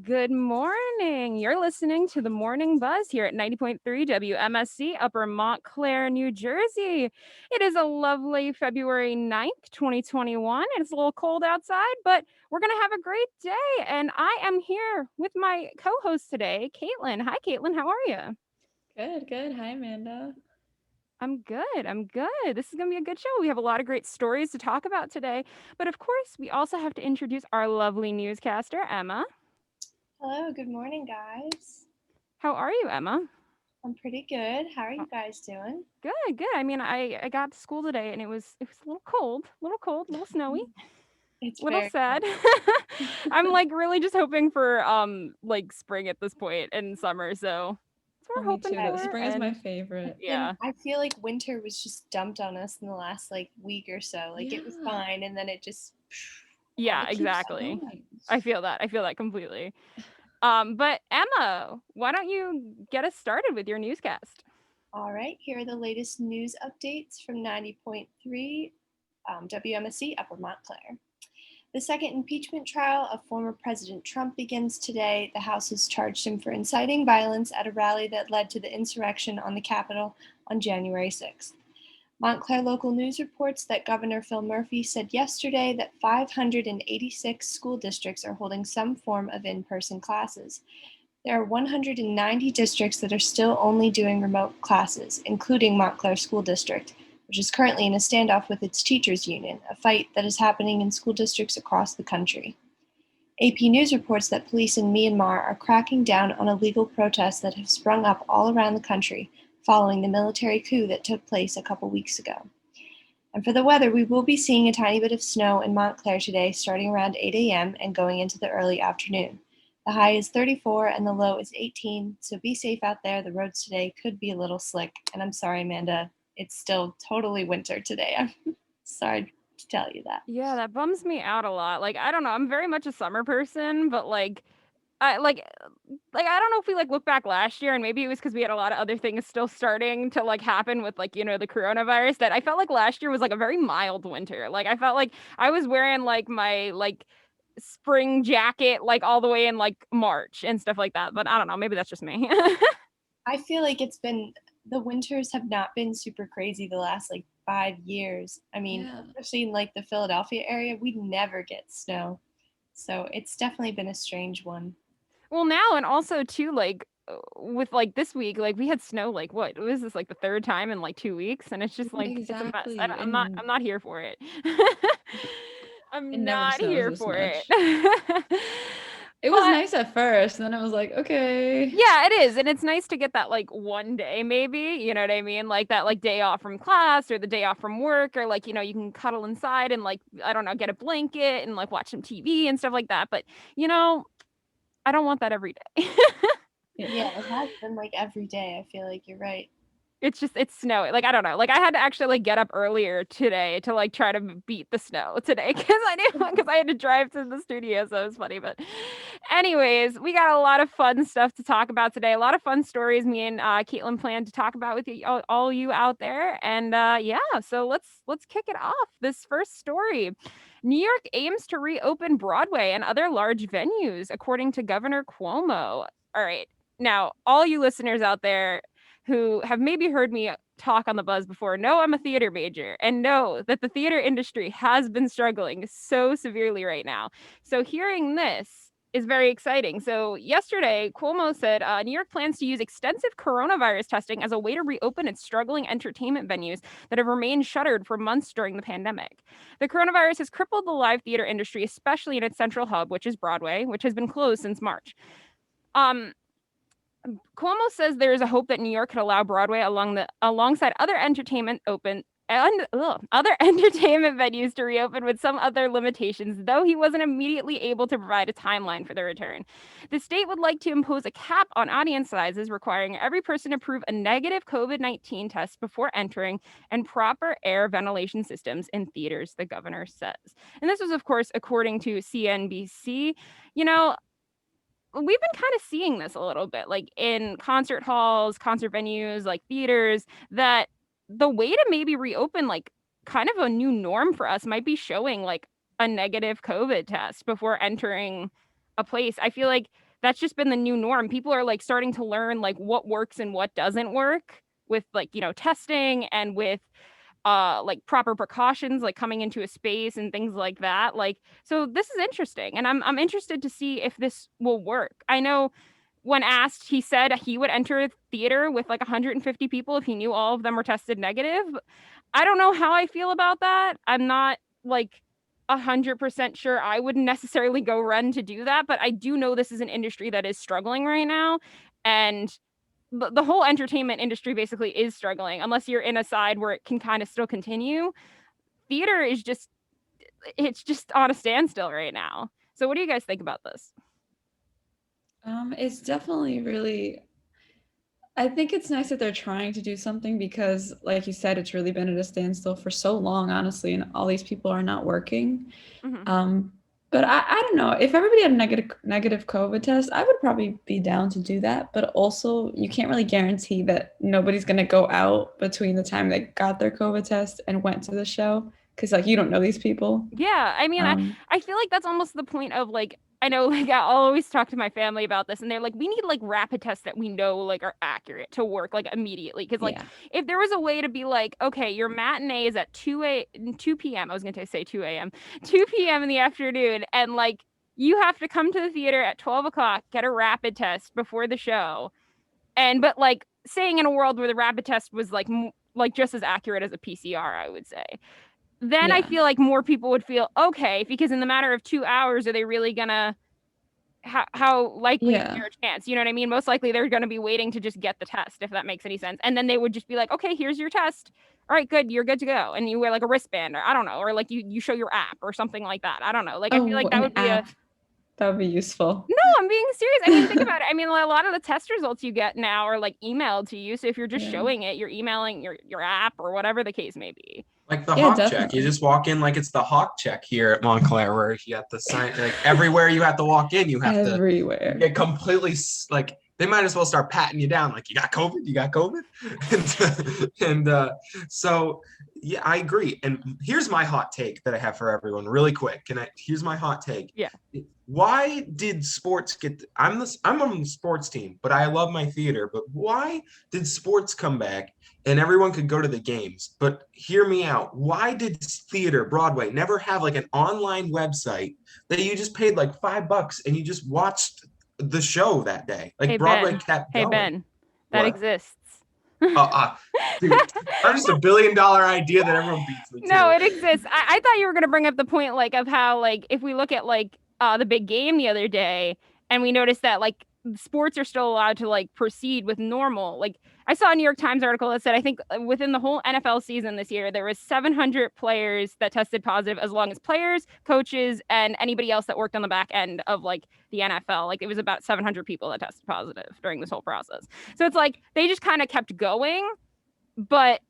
Good morning. You're listening to the Morning Buzz here at 90.3 WMSC, Upper Montclair, New Jersey. It is a lovely February 9th, 2021. It's a little cold outside, but we're going to have a great day. And I am here with my co host today, Caitlin. Hi, Caitlin. How are you? Good, good. Hi, Amanda. I'm good. I'm good. This is going to be a good show. We have a lot of great stories to talk about today. But of course, we also have to introduce our lovely newscaster, Emma. Hello, good morning, guys. How are you, Emma? I'm pretty good. How are you guys doing? Good, good. I mean, I got to school today and it was a little snowy, It's a little very sad. cold. I'm like really just hoping for like spring at this point and summer, so that's what Oh, we're me hoping too. Yeah, The for. spring is my And favorite. and yeah, I feel like winter was just dumped on us in the last week or so. Like it was Yeah, fine, and then it just all yeah, of it a keeps sudden exactly. going. I feel that completely. But Emma, why don't you get us started with your newscast? All right, here are the latest news updates from 90.3 WMSC Upper Montclair. The second impeachment trial of former President Trump begins today. The House has charged him for inciting violence at a rally that led to the insurrection on the Capitol on January 6th. Montclair local news reports that Governor Phil Murphy said yesterday that 586 school districts are holding some form of in person classes. There are 190 districts that are still only doing remote classes, including Montclair School District, which is currently in a standoff with its teachers' union, a fight that is happening in school districts across the country. AP News reports that police in Myanmar are cracking down on illegal protests that have sprung up all around the country following the military coup that took place a couple weeks ago. And for the weather, we will be seeing a tiny bit of snow in Montclair today, starting around 8 a.m. and going into the early afternoon. The high is 34 and the low is 18, so be safe out there. The roads today could be a little slick. And I'm sorry, Amanda, it's still totally winter today. I'm sorry to tell you that. Yeah, that bums me out a lot. Like, I don't know, I'm very much a summer person, but like I don't know if we like look back last year and maybe it was because we had a lot of other things still starting to like happen with like the coronavirus, that I felt like last year was like a very mild winter. Like I felt like I was wearing like my like spring jacket like all the way in like March and stuff like that, but I don't know, maybe that's just me. I feel like the winters have not been super crazy the last 5 years. I mean, Yeah. especially in the Philadelphia area, we never get snow. So it's definitely been a strange one. Well, now and also too like with like this week, like we had snow like what was this like the third time in like 2 weeks, and it's just like it's a mess. Exactly. And I'm not here for it. it I'm never not snows here this for it. much. It was But nice at first, and then it was like, okay. yeah, it is. And it's nice to get that like one day maybe, you know what I mean? Like that like day off from class or the day off from work, or like, you can cuddle inside and like I don't know, get a blanket and like watch some TV and stuff like that. But you know, I don't want that every day. Yeah, Yeah. it has been every day. I feel like you're right. It's just it's snowy. Like I don't know. Like I had to actually like get up earlier today to like try to beat the snow today because I didn't because I had to drive to the studio, so it was funny. But anyways, we got a lot of fun stuff to talk about today. A lot of fun stories me and Caitlin plan to talk about with you, all you out there. And yeah, so let's kick it off. This first story. New York aims to reopen Broadway and other large venues, according to Governor Cuomo. All right. Now, all you listeners out there who have maybe heard me talk on the buzz before know I'm a theater major and know that the theater industry has been struggling so severely right now. So hearing this is very exciting. So yesterday, Cuomo said New York plans to use extensive coronavirus testing as a way to reopen its struggling entertainment venues that have remained shuttered for months during the pandemic. The coronavirus has crippled the live theater industry, especially in its central hub, which is Broadway, which has been closed since March. Um, Cuomo says there is a hope that New York could allow Broadway alongside other entertainment open and other entertainment venues to reopen with some other limitations, though he wasn't immediately able to provide a timeline for the return. The state would like to impose a cap on audience sizes, requiring every person to prove a negative COVID-19 test before entering, and proper air ventilation systems in theaters, the governor says. And this was, of course, according to CNBC. You know, we've been kind of seeing this a little bit like in concert halls, concert venues, like theaters, that the way to maybe reopen like kind of a new norm for us might be showing like a negative COVID test before entering a place. I feel like that's just been the new norm. People are like starting to learn like what works and what doesn't work with like, testing and with like proper precautions, like coming into a space and things like that. Like, so this is interesting, and I'm interested to see if this will work. I know when asked, he said he would enter theater with like 150 people if he knew all of them were tested negative. I don't know how I feel about that. I'm not like 100% sure I wouldn't necessarily go run to do that, but I do know this is an industry that is struggling right now, and the whole entertainment industry basically is struggling unless you're in a side where it can kind of still continue. Theater is just, it's just on a standstill right now. So what do you guys think about this? It's definitely really, I think it's nice that they're trying to do something because, like you said, it's really been at a standstill for so long, honestly, and all these people are not working. But I don't know. If everybody had a negative COVID test, I would probably be down to do that. But also, you can't really guarantee that nobody's going to go out between the time they got their COVID test and went to the show because, like, you don't know these people. Yeah, I mean, I feel like that's almost the point of like, I know like I'll always talk to my family about this, and they're like, we need like rapid tests that we know like are accurate to work like immediately. Because like if there was a way to be like, okay, your matinee is at 2 p.m. I was gonna say 2 a.m. 2 p.m. in the afternoon, and like you have to come to the theater at 12 o'clock, get a rapid test before the show, but like saying in a world where the rapid test was like just as accurate as a PCR, I would say. Then I feel like more people would feel okay, because in the matter of 2 hours, are they really gonna, how likely is their chance? You know what I mean? Most likely they're gonna be waiting to just get the test, if that makes any sense. And then they would just be like, okay, here's your test. All right, good, you're good to go. And you wear like a wristband, or I don't know, or like you show your app or something like that. I don't know. Like I feel like that would be that would be useful. No, I'm being serious. I mean, think about it. I mean, a lot of the test results you get now are like emailed to you. So if you're just showing it, you're emailing your app or whatever the case may be. Like the Hawk check. You just walk in like it's the Hawk check here at Montclair, where you have to sign, like everywhere you have to walk in, you have to get completely, like, they might as well start patting you down. Like, you got COVID, you got COVID. So, yeah, I agree. And here's my hot take that I have for everyone really quick. Here's my hot take. Yeah. Why did sports I'm on the sports team, but I love my theater. But why did sports come back and everyone could go to the games? But hear me out. Why did theater, Broadway, never have like an online website that you just paid like $5 and you just watched the show that day? Like, hey, Broadway Ben. kept going. Hey, Ben, that exists. Dude, I'm just $1 billion idea that everyone beats me to. No, it exists. I thought you were going to bring up the point like of how like if we look at like the big game the other day, and we noticed that like sports are still allowed to like proceed with normal. Like I saw a New York Times article that said I think within the whole NFL season this year there was 700 players that tested positive, as long as players, coaches, and anybody else that worked on the back end of like the NFL. Like it was about 700 people that tested positive during this whole process. So it's like they just kind of kept going, but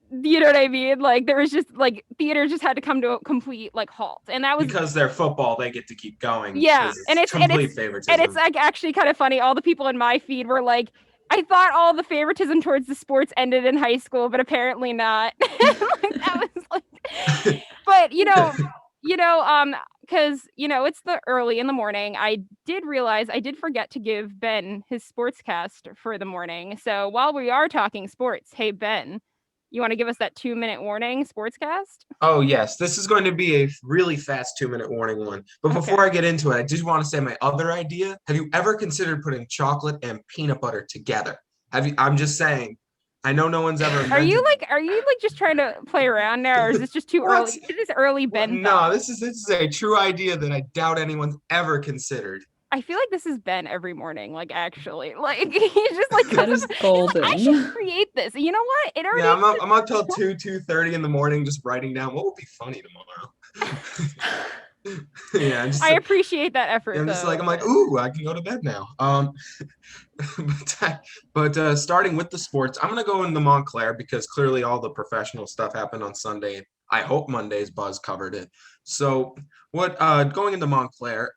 you know what I mean? Like there was just like theater just had to come to a complete like halt, and that was because they're football. They get to keep going. Yeah, and it's favoritism. And it's like actually kind of funny. All the people in my feed were like, I thought all the favoritism towards the sports ended in high school, but apparently not. Like, that was like, but because it's the early in the morning. I did realize I did forget to give Ben his sportscast for the morning. So while we are talking sports, hey Ben, you want to give us that 2-minute warning sportscast? Oh, yes. This is going to be a really fast 2-minute warning one. But before I get into it, I just want to say my other idea. Have you ever considered putting chocolate and peanut butter together? I'm just saying. I know no one's ever. Are you just trying to play around now, or is this just too early? Is this early Ben? No, this is a true idea that I doubt anyone's ever considered. I feel like this is Ben every morning, like actually. Like he's just like, that is golden. Like, I should create this. You know what? It already I'm up till 2:30 in the morning just writing down what would be funny tomorrow. I appreciate that effort. I'm like, ooh, I can go to bed now. But starting with the sports, I'm gonna go into Montclair because clearly all the professional stuff happened on Sunday. I hope Monday's buzz covered it. So going into Montclair,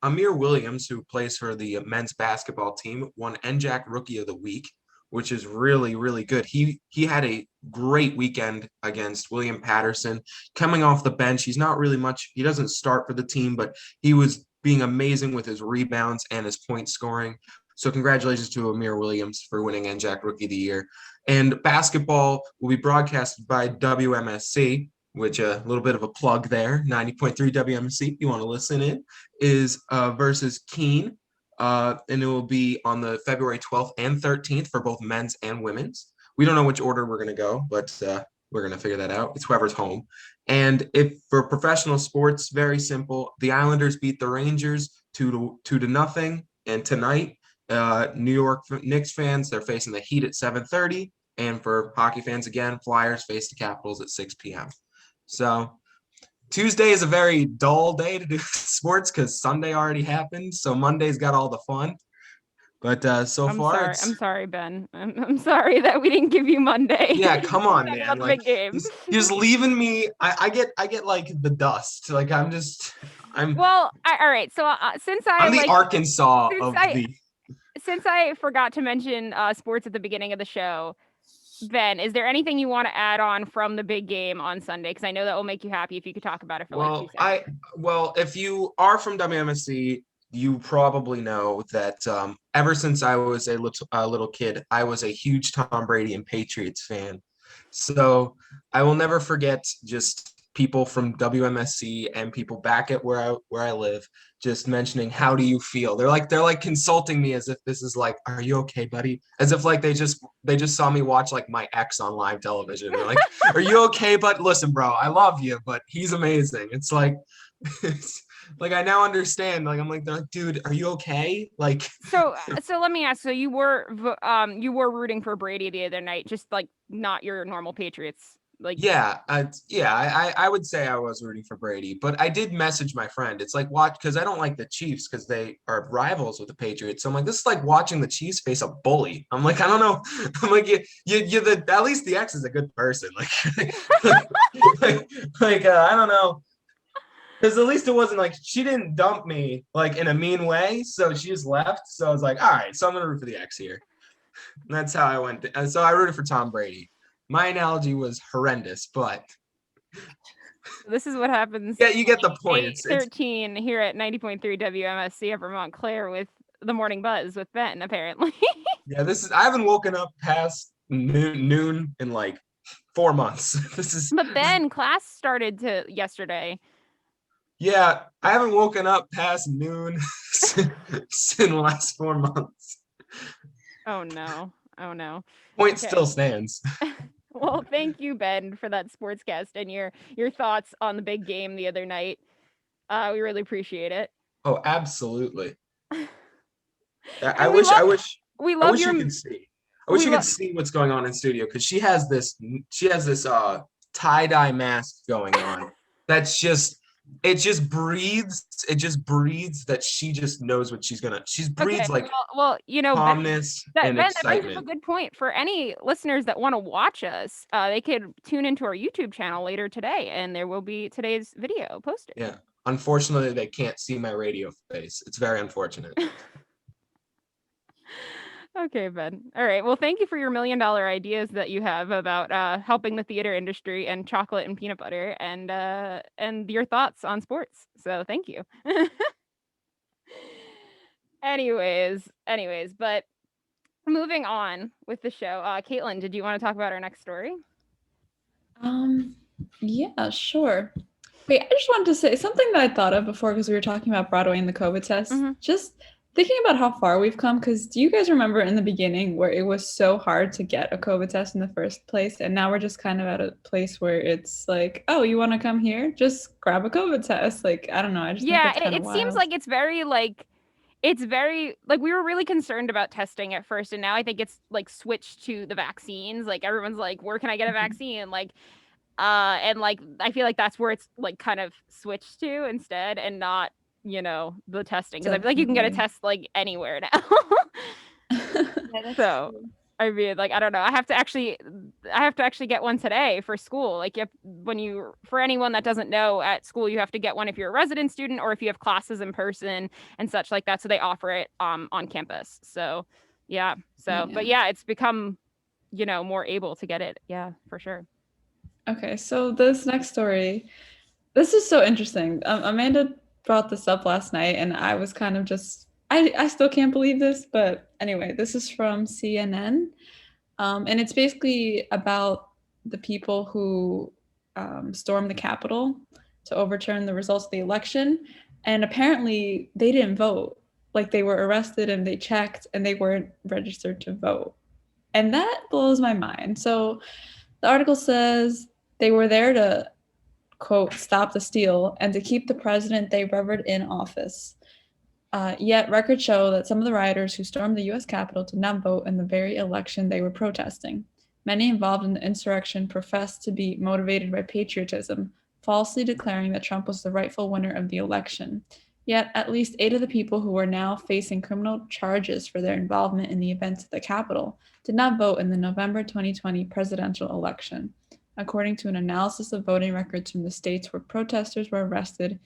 Amir Williams, who plays for the men's basketball team, won NJAC Rookie of the Week, which is really, really good. He had a great weekend against William Patterson. Coming off the bench, he's not really much. He doesn't start for the team, but he was being amazing with his rebounds and his point scoring. So congratulations to Amir Williams for winning NJAC Rookie of the Year. And basketball will be broadcasted by WMSC, which a little bit of a plug there, 90.3 WMSC, if you want to listen in, is versus Keene. And it will be on the February 12th and 13th for both men's and women's. We don't know which order we're going to go, but we're going to figure that out. It's whoever's home. And if for professional sports, very simple. The Islanders beat the Rangers 2-0. And tonight, New York Knicks fans, they're facing the Heat at 7:30. And for hockey fans, again, Flyers face the Capitals at 6 p.m. So Tuesday is a very dull day to do sports because Sunday already happened. So Monday's got all the fun. But I'm sorry, Ben. I'm sorry that we didn't give you Monday. Yeah, come on, man. Like, big game. Just leaving me. I get like the dust. Like I'm. Well, all right. So I'm the Arkansas of the. Since I forgot to mention sports at the beginning of the show, Ben, is there anything you want to add on from the big game on Sunday? Because I know that will make you happy if you could talk about it for like 2 seconds. If you are from WMSC, you probably know that ever since I was a little kid, I was a huge Tom Brady and Patriots fan. So I will never forget just people from WMSC and people back at where I live just mentioning, how do you feel? They're like consulting me as if this is like, are you okay, buddy? As if like they just saw me watch like my ex on live television. They're like, are you okay? But listen, bro, I love you, but he's amazing. It's like, like I now understand. Like I'm like, they're like, dude, are you okay? Like, so let me ask. So you were rooting for Brady the other night, just like not your normal Patriots. Like, I would say I was rooting for Brady, but I did message my friend. It's like because I don't like the Chiefs because they are rivals with the Patriots. So I'm like, this is like watching the Chiefs face a bully. I'm like, I don't know. I'm like, at least the ex is a good person. Like, I don't know. Because at least it wasn't like she didn't dump me like in a mean way, so she just left. So I was like, all right, so I'm gonna root for the ex here. And that's how I went. So I rooted for Tom Brady. My analogy was horrendous, but this is what happens. Yeah, you get the point. It's 13 here at 90.3 WMSC at Vermont Claire with the Morning Buzz with Ben, apparently. Yeah, I haven't woken up past noon in like 4 months. But Ben, class started yesterday. Yeah, I haven't woken up past noon in the last 4 months. Oh no. Point still stands. Well, thank you, Ben, for that sportscast and your thoughts on the big game the other night. We really appreciate it. Oh, absolutely. I wish you could see. I wish you could see what's going on in studio because she has this tie-dye mask going on. That's just it just breathes that she just knows what she's gonna. She breathes calmness and excitement. That brings up a good point for any listeners that want to watch us. They could tune into our YouTube channel later today, and there will be today's video posted. Yeah, unfortunately, they can't see my radio face. It's very unfortunate. Okay, Ben. All right. Well, thank you for your $1 million ideas that you have about helping the theater industry and chocolate and peanut butter and your thoughts on sports. So thank you. Anyways, but moving on with the show. Caitlin, did you want to talk about our next story? Yeah, sure. Wait, I just wanted to say something that I thought of before because we were talking about Broadway and the COVID test. Mm-hmm. Just thinking about how far we've come, because do you guys remember in the beginning where it was so hard to get a COVID test in the first place? And now we're just kind of at a place where it's like, oh, you want to come here? Just grab a COVID test. Like, I don't know. I just think it seems like it's very we were really concerned about testing at first. And now I think it's like switched to the vaccines. Like everyone's like, where can I get a vaccine? Like, and like, I feel like that's where it's like kind of switched to instead and not, the testing, because I feel like you can get a test like anywhere now. So true. I mean, like, I don't know. I have to actually get one today for school. Like, for anyone that doesn't know, at school you have to get one if you're a resident student or if you have classes in person and such like that. So they offer it on campus. So yeah. But yeah, it's become more able to get it. Yeah, for sure. Okay, so this next story, this is so interesting. Amanda brought this up last night, and I was kind of just, I still can't believe this, but anyway, this is from CNN, and it's basically about the people who stormed the Capitol to overturn the results of the election, and apparently they didn't vote. Like, they were arrested and they checked and they weren't registered to vote. And that blows my mind. So the article says they were there to, quote, stop the steal and to keep the president they revered in office. Yet records show that some of the rioters who stormed the US Capitol did not vote in the very election they were protesting. Many involved in the insurrection professed to be motivated by patriotism, falsely declaring that Trump was the rightful winner of the election. Yet at least 8 of the people who are now facing criminal charges for their involvement in the events at the Capitol did not vote in the November 2020 presidential election, according to an analysis of voting records from the states where protesters were arrested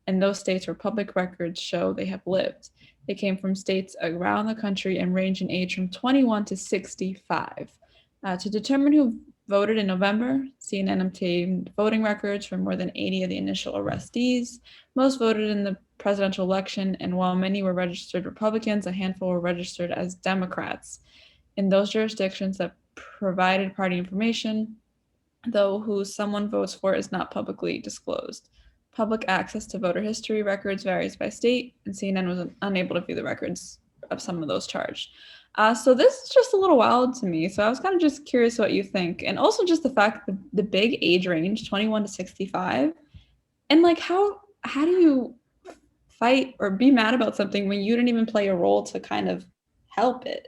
and those states where public records show they have lived. They came from states around the country and range in age from 21 to 65. To determine who voted in November, CNN obtained voting records from more than 80 of the initial arrestees. Most voted in the presidential election, and while many were registered Republicans, a handful were registered as Democrats. In those jurisdictions that provided party information, though who someone votes for is not publicly disclosed. Public access to voter history records varies by state, and CNN was unable to view the records of some of those charged. So this is just a little wild to me. So I was kind of just curious what you think. And also just the fact that the big age range, 21 to 65, and like how do you fight or be mad about something when you didn't even play a role to kind of help it?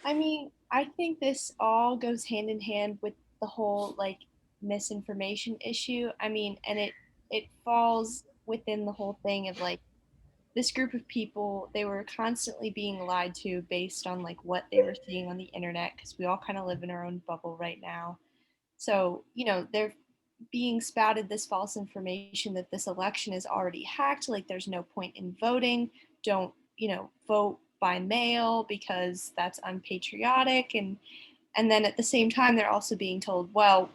I mean, I think this all goes hand in hand with the whole like misinformation issue. I mean, and it falls within the whole thing of like this group of people, they were constantly being lied to based on like what they were seeing on the internet, because we all kind of live in our own bubble right now. So, they're being spouted this false information that this election is already hacked, like there's no point in voting, don't, vote by mail because that's unpatriotic, and then at the same time they're also being told, well,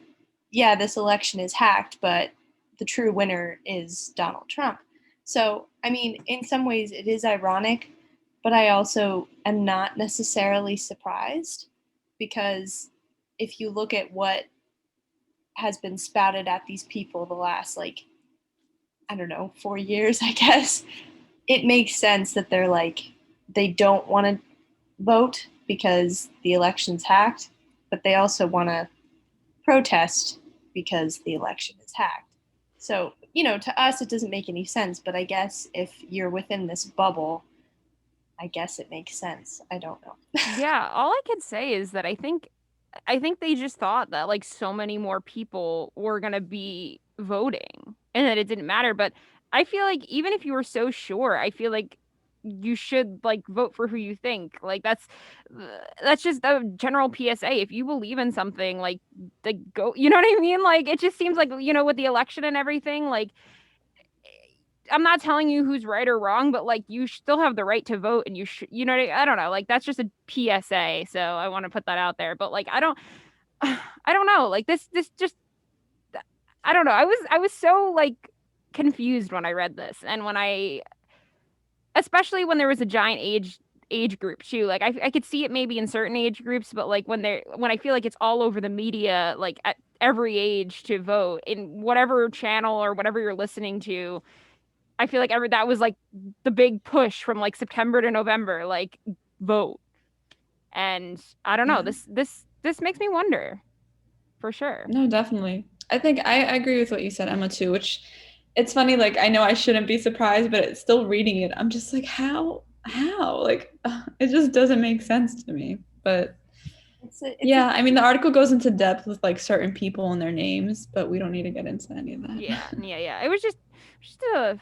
yeah, this election is hacked, but the true winner is Donald Trump. So, I mean, in some ways it is ironic, but I also am not necessarily surprised, because if you look at what has been spouted at these people the last, 4 years, I guess, it makes sense that they're like, they don't want to vote because the election's hacked, but they also want to protest because the election is hacked. So, to us, it doesn't make any sense, but I guess if you're within this bubble, I guess it makes sense. I don't know. Yeah, all I can say is that I think they just thought that like so many more people were going to be voting and that it didn't matter, but I feel like even if you were so sure, I feel like you should like vote for who you think. Like that's just the general PSA. If you believe in something, like go, you know what I mean? Like it just seems like, with the election and everything, like I'm not telling you who's right or wrong, but like you still have the right to vote, and you should, I don't know, like that's just a PSA. So I want to put that out there. But like I don't know. Like this just, I don't know. I was so like confused when I read this, and especially when there was a giant age group too. Like I could see it maybe in certain age groups, but like when I feel like it's all over the media, like at every age to vote in whatever channel or whatever you're listening to. I feel like that was like the big push from like September to November, like vote. And I don't know, this makes me wonder for sure. No, definitely. I think I agree with what you said, Emma, too, which it's funny. Like, I know I shouldn't be surprised, but it's still reading it, I'm just like, how? Like, it just doesn't make sense to me. But I mean, the article goes into depth with like certain people and their names, but we don't need to get into any of that. Yeah. It was just a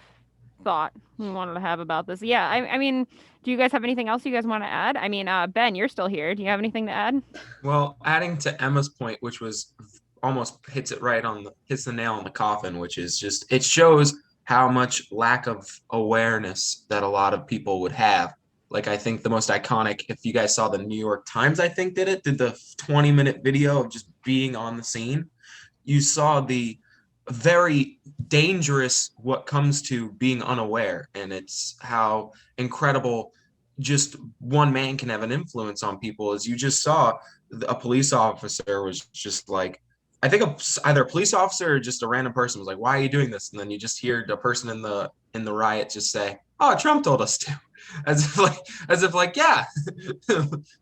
thought we wanted to have about this. Yeah, I mean, do you guys have anything else you guys want to add? I mean, Ben, you're still here. Do you have anything to add? Well, adding to Emma's point, which was almost hits the nail on the coffin, which is just, it shows how much lack of awareness that a lot of people would have. Like, I think the most iconic, if you guys saw the New York Times, I think did the 20-minute video of just being on the scene. You saw the very dangerous what comes to being unaware, and it's how incredible just one man can have an influence on people. As you just saw, a police officer was just like, I think either a police officer or just a random person was like, why are you doing this? And then you just hear the person in the riot just say, oh, Trump told us to. As if yeah,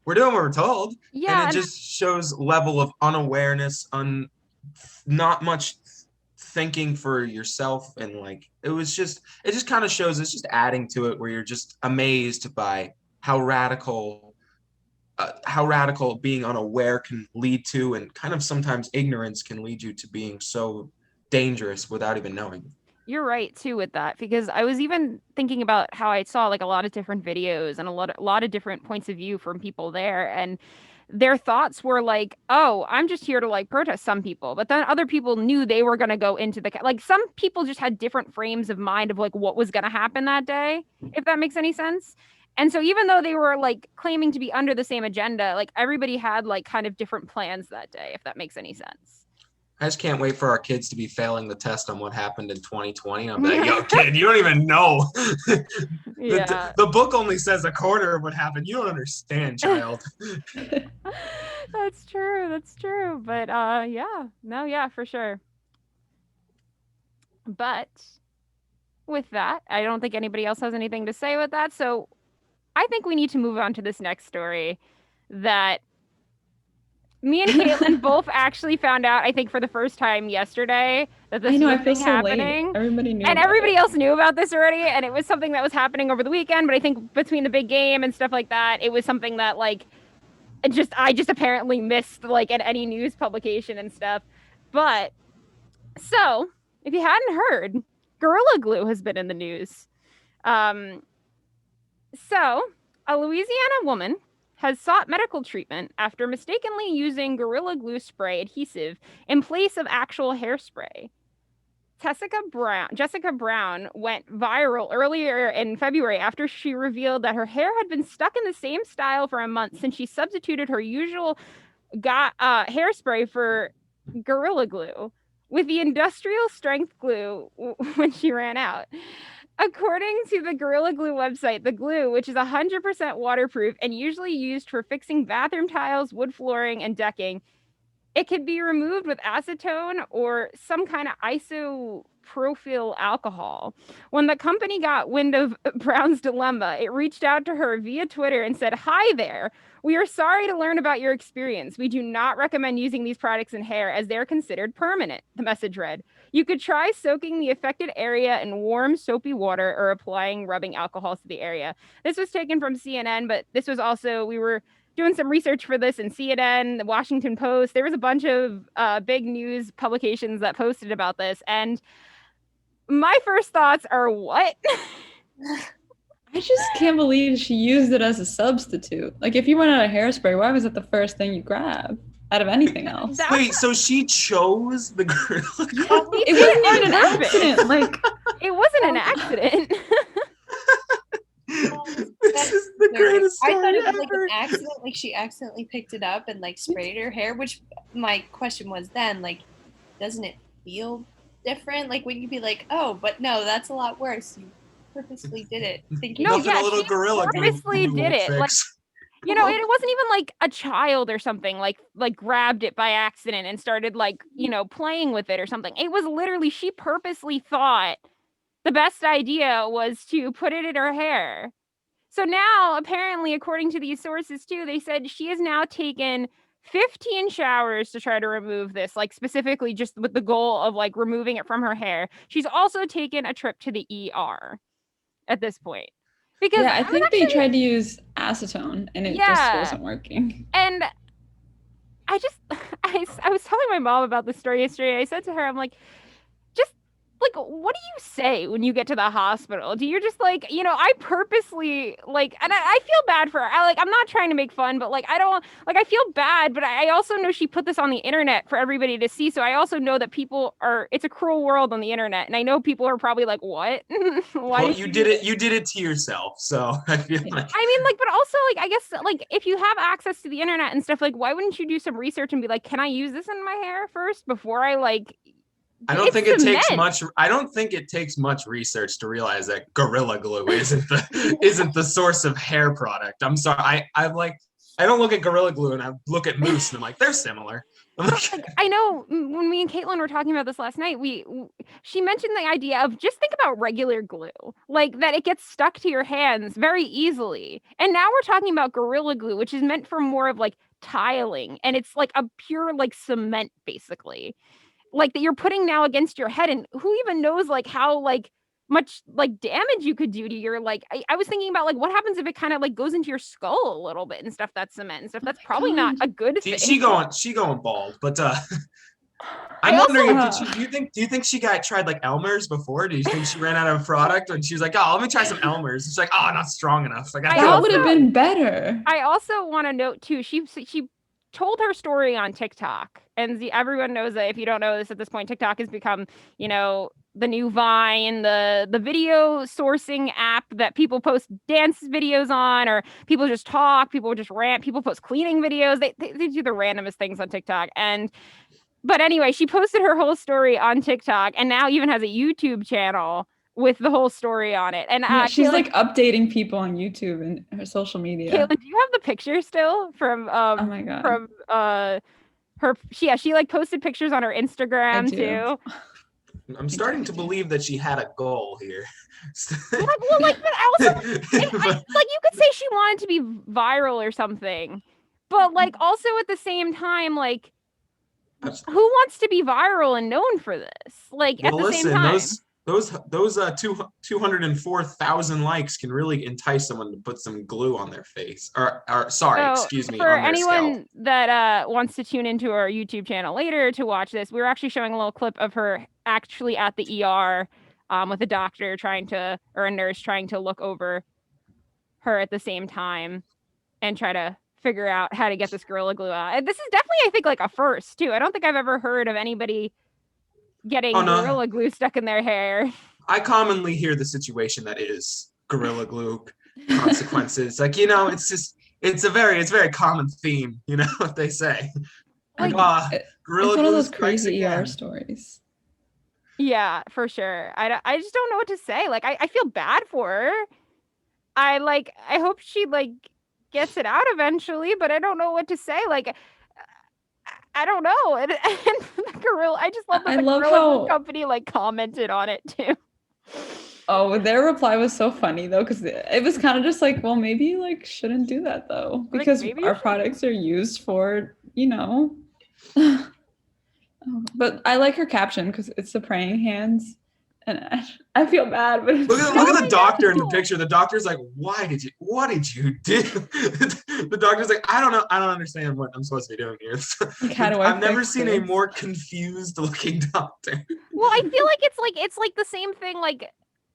we're doing what we're told. Yeah, And it just shows level of unawareness, not much thinking for yourself, and like it just kind of shows, it's just adding to it where you're just amazed by how radical being unaware can lead to, and kind of sometimes ignorance can lead you to being so dangerous without even knowing. You're right too with that, because I was even thinking about how I saw like a lot of different videos and a lot of different points of view from people there, and their thoughts were like, oh, I'm just here to like protest some people, but then other people knew they were going to go into the like some people just had different frames of mind of like what was going to happen that day, if that makes any sense. And so even though they were like claiming to be under the same agenda, like everybody had like kind of different plans that day, if that makes any sense. I just can't wait for our kids to be failing the test on what happened in 2020. I'm like, yo, kid, you don't even know. Yeah. The book only says a quarter of what happened. You don't understand, child. That's true. That's true. But yeah. No, yeah, for sure. But with that, I don't think anybody else has anything to say with that. So I think we need to move on to this next story that me and Caitlin both actually found out, I think, for the first time yesterday that this was I feel so happening. late. Everybody knew. And everybody else knew about this already, and it was something that was happening over the weekend. But I think between the big game and stuff like that, it was something that like I just apparently missed like at any news publication and stuff. But so if you hadn't heard, Gorilla Glue has been in the news. So a Louisiana woman has sought medical treatment after mistakenly using Gorilla Glue spray adhesive in place of actual hairspray. Jessica Brown went viral earlier in February after she revealed that her hair had been stuck in the same style for a month since she substituted her usual hairspray for Gorilla Glue with the industrial strength glue when she ran out. According to the Gorilla Glue website, the glue, which is 100% waterproof and usually used for fixing bathroom tiles, wood flooring, and decking, it can be removed with acetone or some kind of isopropyl alcohol. When the company got wind of Brown's dilemma, it reached out to her via Twitter and said, "Hi there. We are sorry to learn about your experience. We do not recommend using these products in hair as they're considered permanent," the message read. "You could try soaking the affected area in warm, soapy water or applying rubbing alcohols to the area." This was taken from CNN, but this was also, we were doing some research for this in CNN, the Washington Post. There was a bunch of big news publications that posted about this. And my first thoughts are, what? I just can't believe she used it as a substitute. Like, if you went out of hairspray, why was it the first thing you grab out of anything else? Wait, so she chose the Gorilla Glue? It wasn't even an accident. Like, it wasn't an accident. This is the greatest I story thought it was ever. like an accident, like she accidentally picked it up and like sprayed her hair, which my question was then, like, doesn't it feel different? Like, wouldn't you be like, oh, but no, that's a lot worse. You purposely did it thinking No, Nothing yeah, a little she Gorilla Glue purposely won't did it. fix. Like, you know, it wasn't even like a child or something like grabbed it by accident and started like, you know, playing with it or something. It was literally, she purposely thought the best idea was to put it in her hair. So now, apparently, according to these sources too, they said she has now taken 15 showers to try to remove this, like specifically just with the goal of like removing it from her hair. She's also taken a trip to the ER at this point. Because yeah, I think they tried to use acetone and it just wasn't working. And I was telling my mom about this story yesterday. I said to her, I'm like, just like, what do you say when you get to the hospital? Do you just like, you know, I purposely like, and I feel bad for her. I'm not trying to make fun, but like, I don't like, I feel bad, but I also know she put this on the internet for everybody to see. So I also know that it's a cruel world on the internet. And I know people are probably like, what? Why Well, you did it to yourself. So I feel like, I mean, like, but also like, I guess like if you have access to the internet and stuff, like, why wouldn't you do some research and be like, can I use this in my hair first before I like I don't It's think it takes cement. much. I don't think it takes much research to realize that Gorilla Glue isn't the source of hair product. I'm sorry. I'm like, I don't look at Gorilla Glue and I look at Mousse and I'm like, they're similar. I'm like, Like, I know when me and Caitlin were talking about this last night, she mentioned the idea of just think about regular glue, like that it gets stuck to your hands very easily. And now we're talking about Gorilla Glue, which is meant for more of like tiling, and it's like a pure like cement basically, like that you're putting now against your head. And who even knows like how like much like damage you could do to your like I was thinking about like what happens if it kind of like goes into your skull a little bit and stuff. That's cement and stuff. That's probably not a good thing. she going bald, but I'm I also- wondering if do you think she tried like Elmer's before? Do you think she ran out of product and she was like, oh, let me try some Elmer's? She's like, oh, not strong enough. Like, That would have been better. I also want to note too, she told her story on TikTok, and everyone knows that if you don't know this at this point, TikTok has become, you know, the new Vine, the video sourcing app that people post dance videos on, or people just talk, people just rant, people post cleaning videos. They do the randomest things on TikTok. But anyway, she posted her whole story on TikTok and now even has a YouTube channel with the whole story on it. And she's like updating people on YouTube and her social media. Caitlin, do you have the picture still from oh my God. From her she like posted pictures on her Instagram too. I'm starting to believe that she had a goal here. Well, like, but also, like, you could say she wanted to be viral or something, but like also at the same time, like, who wants to be viral and known for this? Like, at the same time, those 204,000 likes can really entice someone to put some glue on their face. Or excuse me. For anyone that wants to tune into our YouTube channel later to watch this, we were actually showing a little clip of her actually at the ER with a doctor or a nurse trying to look over her at the same time and try to figure out how to get this Gorilla Glue out. And this is definitely, I think, like a first too. I don't think I've ever heard of anybody getting Gorilla Glue stuck in their hair. I commonly hear the situation that is Gorilla Glue consequences. Like, you know, it's a very common theme, you know what they say. Like, Gorilla it's Glue one of those crazy ER stories. Yeah, for sure. I just don't know what to say. Like, I feel bad for her. I hope she like gets it out eventually, but I don't know what to say. Like, I don't know. And the Gorilla, I just love that the Gorilla company like commented on it too. Oh, their reply was so funny though, because it was kind of just like, well, maybe like shouldn't do that though, because our products are used for, you know. But I like her caption because it's the praying hands, and I feel bad. But look at the doctor in the picture. The doctor's like, what did you do? The doctor's like, I don't know. I don't understand what I'm supposed to be doing here. Like, how do I've never seen a more confused looking doctor. Well, I feel like it's like the same thing. Like,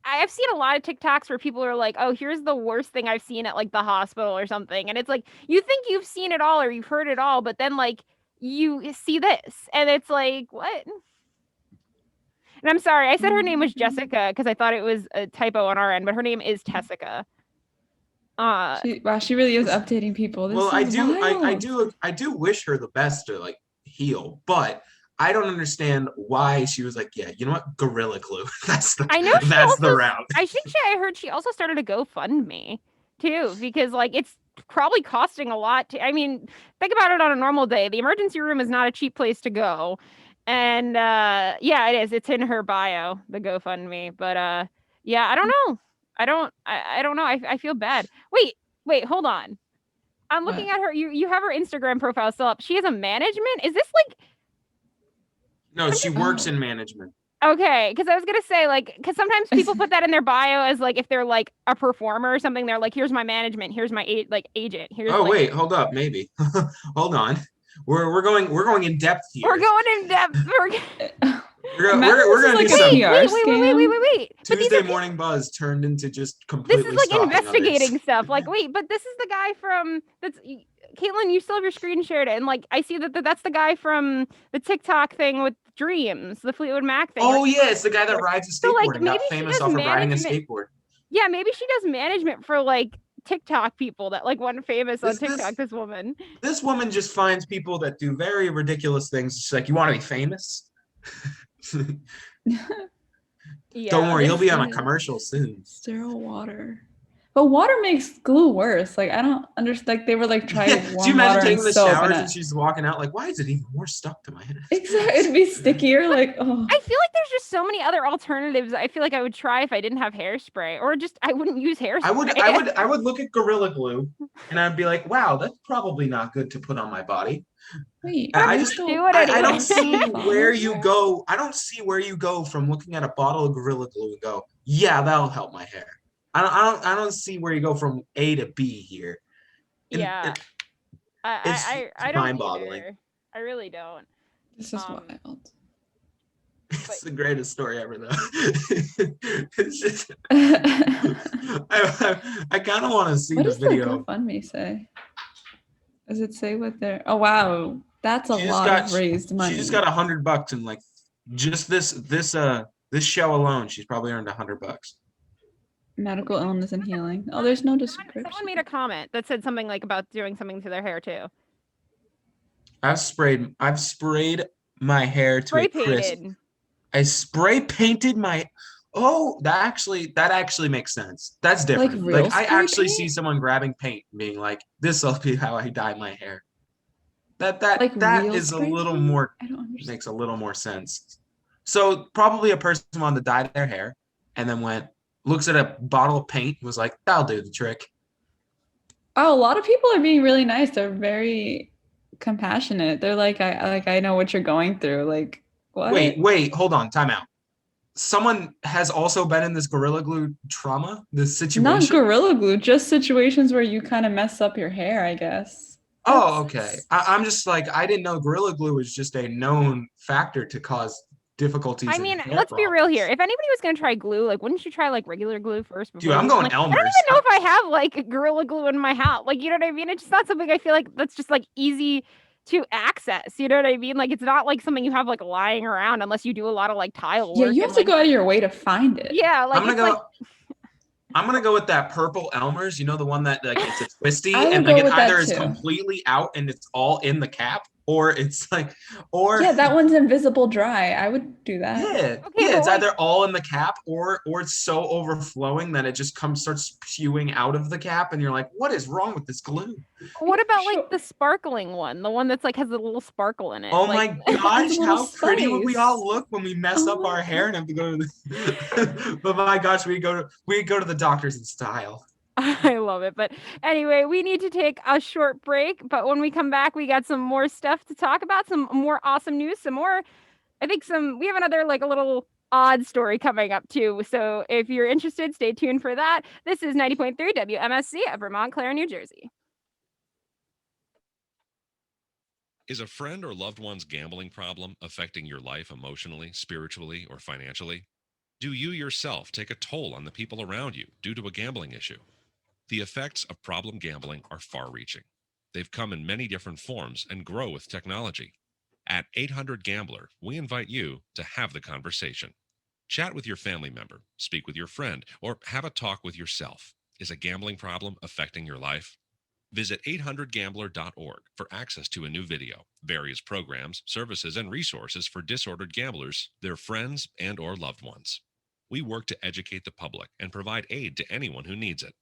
I've seen a lot of TikToks where people are like, oh, here's the worst thing I've seen at like the hospital or something. And it's like, you think you've seen it all or you've heard it all, but then like you see this and it's like, what? And I'm sorry, I said her name was Jessica because I thought it was a typo on our end, but her name is Tessica. She really is updating people. Well, I do wish her the best to like heal, but I don't understand why she was like, yeah, you know what, Gorilla Glue. That's the route. I think I heard she also started a GoFundMe too, because like it's probably costing a lot. I mean, think about it on a normal day. The emergency room is not a cheap place to go. And yeah, it is. It's in her bio, the GoFundMe. But yeah, I don't know. I don't know. I feel bad. Wait, hold on. I'm looking at her. You have her Instagram profile still up. She has a management. Is this like? No, she works in management. Okay, because I was gonna say like, because sometimes people put that in their bio as like if they're like a performer or something. They're like, here's my management, here's my agent. Here's. Oh wait, hold up, maybe. Hold on. We're going in depth here. We're going in depth. We're gonna do some. Wait. Tuesday Morning Buzz turned into just completely. This is like investigating stuff. Like, wait, but this is the guy from that's. Caitlin, you still have your screen shared, and like I see that's the guy from the TikTok thing with Dreams, the Fleetwood Mac thing. Oh yeah, it's the guy that rides a skateboard so, and got famous off of riding a skateboard. Yeah, maybe she does management for like TikTok people that like went famous on TikTok. This woman. This woman just finds people that do very ridiculous things. She's like, you want to be famous? Yeah, Don't worry, you'll be on a there's- commercial soon. Sterile water. But water makes glue worse. Like I don't understand. Like they were like trying Do you warm imagine water taking and the soap. showers And and she's walking out like, why is it even more stuck to my head? exactly, it'd be stickier. Like oh, I feel like there's just so many other alternatives I feel like I would try if I didn't have hairspray, or just I wouldn't use hairspray. I would look at Gorilla Glue and I'd be like, wow, that's probably not good to put on my body. wait. I are you just still- do it I anyway. don't see where Bottles you there? go. I don't see where you go from looking at a bottle of Gorilla Glue and go, yeah, that'll help my hair. I don't see where you go from A to B here. And- Yeah. and I it's don't mind-boggling. either. I really don't. This is Um, wild. It's the greatest story ever, though. It's just, I kind of want to see What the does the video. GoFundMe say? Does it say what they're? Oh wow, that's a She just lot got- of raised money. She just got $100 and like just this show alone, she's probably earned $100. Medical illness and healing. Oh, there's no description. Someone made a comment that said something like about doing something to their hair too. I've sprayed my hair to Spray a crisp. painted. I spray painted my. Oh, that actually makes sense. That's different. real Like I spray actually paint? see someone grabbing paint and being like, "This will be how I dye my hair." That Like that real is a spray little paint? more I don't understand. makes a little more sense. So probably a person wanted to dye their hair and then looks at a bottle of paint and was like, "That'll do the trick." Oh, a lot of people are being really nice. They're very compassionate. They're like, I know what you're going through. Like, what? Wait, hold on, time out. Someone has also been in this Gorilla Glue trauma, this situation. Not Gorilla Glue, just situations where you kind of mess up your hair, I guess. Oh, okay. I'm just like, I didn't know Gorilla Glue was just a known factor to cause difficulties. I in mean, hair let's be real here. problems. If anybody was gonna try glue, like, wouldn't you try like regular glue first? Dude, before I'm using, going like, I Elmer's. don't even know if I have like Gorilla Glue in my house. Like, you know what I mean? It's just not something I feel like that's just like easy to access. You know what I mean? Like, it's not like something you have like lying around unless you do a lot of like tile work. Yeah, you and, have to like, go out of your way to find it. Yeah, like I'm gonna it's go. like I'm gonna go with that purple Elmer's. You know, the one that like it's a twisty I would and go like it with that either is too. completely out and it's all in the cap, or it's like, or Yeah, that one's invisible dry. I would do that. yeah, Okay, yeah. but It's like- either all in the cap or it's so overflowing that it just starts spewing out of the cap, and you're like, what is wrong with this glue? what about like Sure. the sparkling one? The one that's like has a little sparkle in it. Oh like, my gosh, little how pretty would we spice. all look when we mess Oh up my our hair and have to go to the but my gosh, we go to the doctors in style. I love it. But anyway, we need to take a short break. But when we come back, we got some more stuff to talk about, some more awesome news, some more, we have another like a little odd story coming up too. So if you're interested, stay tuned for that. This is 90.3 WMSC at Vermont Clare, New Jersey. Is a friend or loved one's gambling problem affecting your life emotionally, spiritually, or financially? Do you yourself take a toll on the people around you due to a gambling issue? The effects of problem gambling are far-reaching. They've come in many different forms and grow with technology. At 800 Gambler, we invite you to have the conversation. Chat with your family member, speak with your friend, or have a talk with yourself. Is a gambling problem affecting your life? Visit 800gambler.org for access to a new video, various programs, services, and resources for disordered gamblers, their friends, and or loved ones. We work to educate the public and provide aid to anyone who needs it.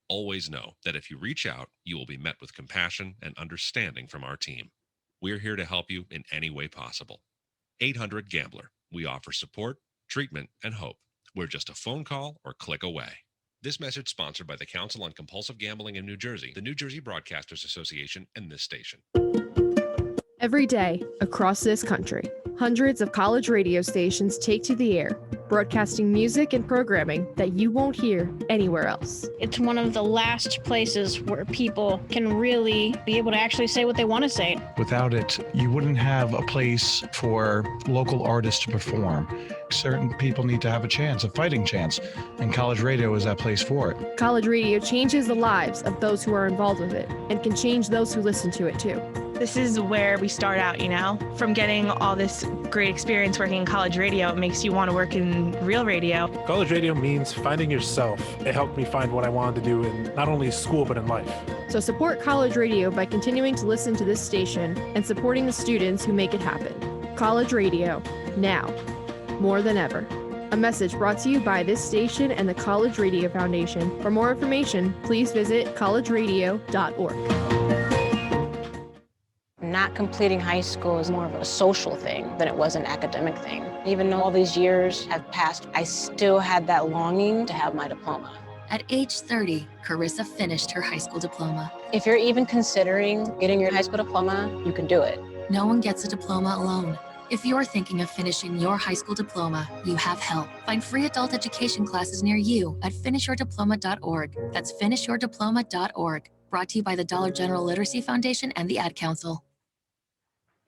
Always know that if you reach out, you will be met with compassion and understanding from our team. We're here to help you in any way possible. 800 Gambler. We offer support, treatment, and hope. We're just a phone call or click away. This message sponsored by the Council on Compulsive Gambling in New Jersey, the New Jersey Broadcasters Association, and this station. Every day, across this country, hundreds of college radio stations take to the air, broadcasting music and programming that you won't hear anywhere else. It's one of the last places where people can really be able to actually say what they want to say. Without it, you wouldn't have a place for local artists to perform. Certain people need to have a chance, a fighting chance, and college radio is that place for it. College radio changes the lives of those who are involved with it and can change those who listen to it too. This is where we start out, you know? From getting all this great experience working in college radio, it makes you want to work in real radio. College radio means finding yourself. It helped me find what I wanted to do in not only school, but in life. So support college radio by continuing to listen to this station and supporting the students who make it happen. College radio, now. more than ever. A message brought to you by this station and the College Radio Foundation. For more information, please visit collegeradio.org. Not completing high school is more of a social thing than it was an academic thing. Even though all these years have passed, I still had that longing to have my diploma. At age 30, Carissa finished her high school diploma. If you're even considering getting your high school diploma, you can do it. No one gets a diploma alone. If you're thinking of finishing your high school diploma, you have help. Find free adult education classes near you at finishyourdiploma.org. That's finishyourdiploma.org. Brought to you by the Dollar General Literacy Foundation and the Ad Council.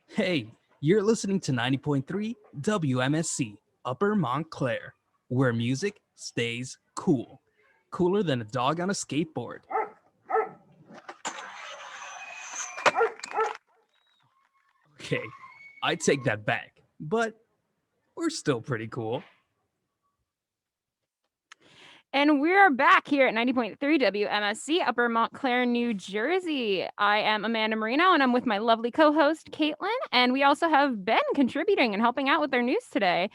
Hey, you're listening to 90.3 WMSC, Upper Montclair, where music stays cool. Cooler than a dog on a skateboard. Okay, I take that back, but we're still pretty cool. And we're back here at 90.3 WMSC, Upper Montclair, New Jersey. I am Amanda Marino, and I'm with my lovely co-host, Caitlin. And we also have Ben contributing and helping out with our news today.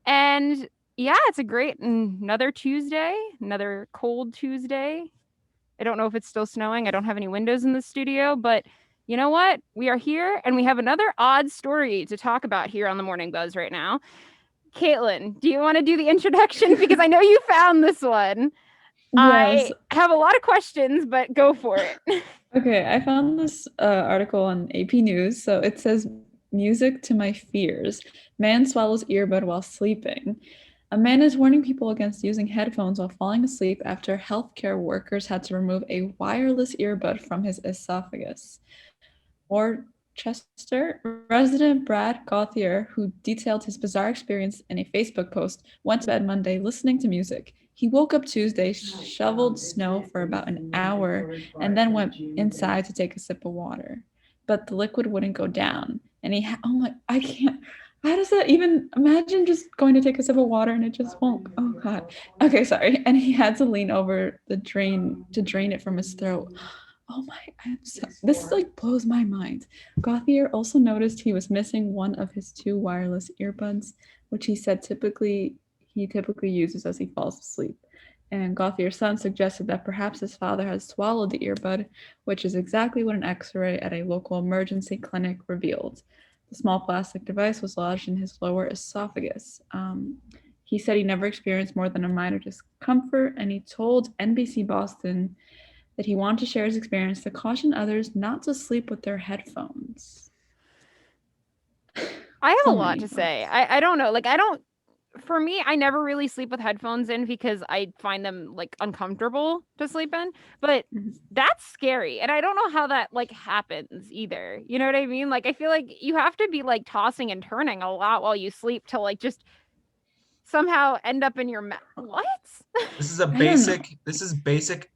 And yeah, it's another Tuesday, another cold Tuesday. I don't know if it's still snowing. I don't have any windows in the studio, but you know what? We are here, and we have another odd story to talk about here on the Morning Buzz right now. Caitlin, do you want to do the introduction? Because I know you found this one. Yes. I have a lot of questions, but go for it. Okay, I found this article on AP News. So it says, music to my fears. Man swallows earbud while sleeping. A man is warning people against using headphones while falling asleep after healthcare workers had to remove a wireless earbud from his esophagus. Chester resident Brad Gauthier, who detailed his bizarre experience in a Facebook post, went to bed Monday listening to music. He woke up Tuesday, shoveled snow for about an hour, and then went inside to take a sip of water. But the liquid wouldn't go down. And I can't. How does that even, imagine just going to take a sip of water and it just won't. Oh God. Okay, sorry. And he had to lean over the drain to drain it from his throat. Oh my, this blows my mind. Gauthier also noticed he was missing one of his 2 wireless earbuds, which he said he typically uses as he falls asleep. And Gauthier's son suggested that perhaps his father has swallowed the earbud, which is exactly what an X-ray at a local emergency clinic revealed. The small plastic device was lodged in his lower esophagus. He said he never experienced more than a minor discomfort, and he told NBC Boston that he wanted to share his experience to caution others not to sleep with their headphones. I have a lot to say. I don't know. For me, I never really sleep with headphones in because I find them uncomfortable to sleep in, but that's scary. And I don't know how that happens either. You know what I mean? I feel like you have to be tossing and turning a lot while you sleep to just somehow end up in your mouth. What? This is basic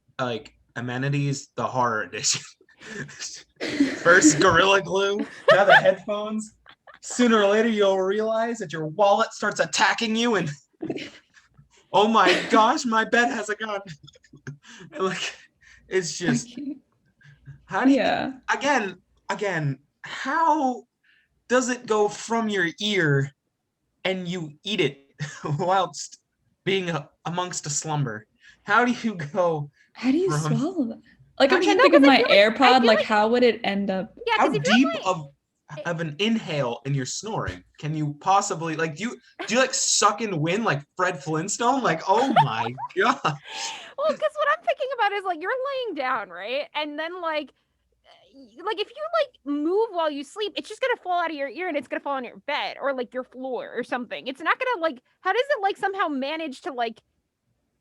amenities, the horror edition. First Gorilla Glue, now the headphones. Sooner or later you'll realize that your wallet starts attacking you and oh my gosh, my bed has a gun. It's just how do you again how does it go from your ear and you eat it whilst being amongst a slumber? How do you go? How do you swallow that? I'm trying to think of my AirPod. How would it end up? Yeah, how deep of an inhale and you're snoring can you possibly do you suck in wind like Fred Flintstone? Oh my god. Well, because what I'm thinking about is you're laying down, right? And then if you move while you sleep, it's just gonna fall out of your ear and it's gonna fall on your bed or your floor or something. It's not gonna how does it somehow manage to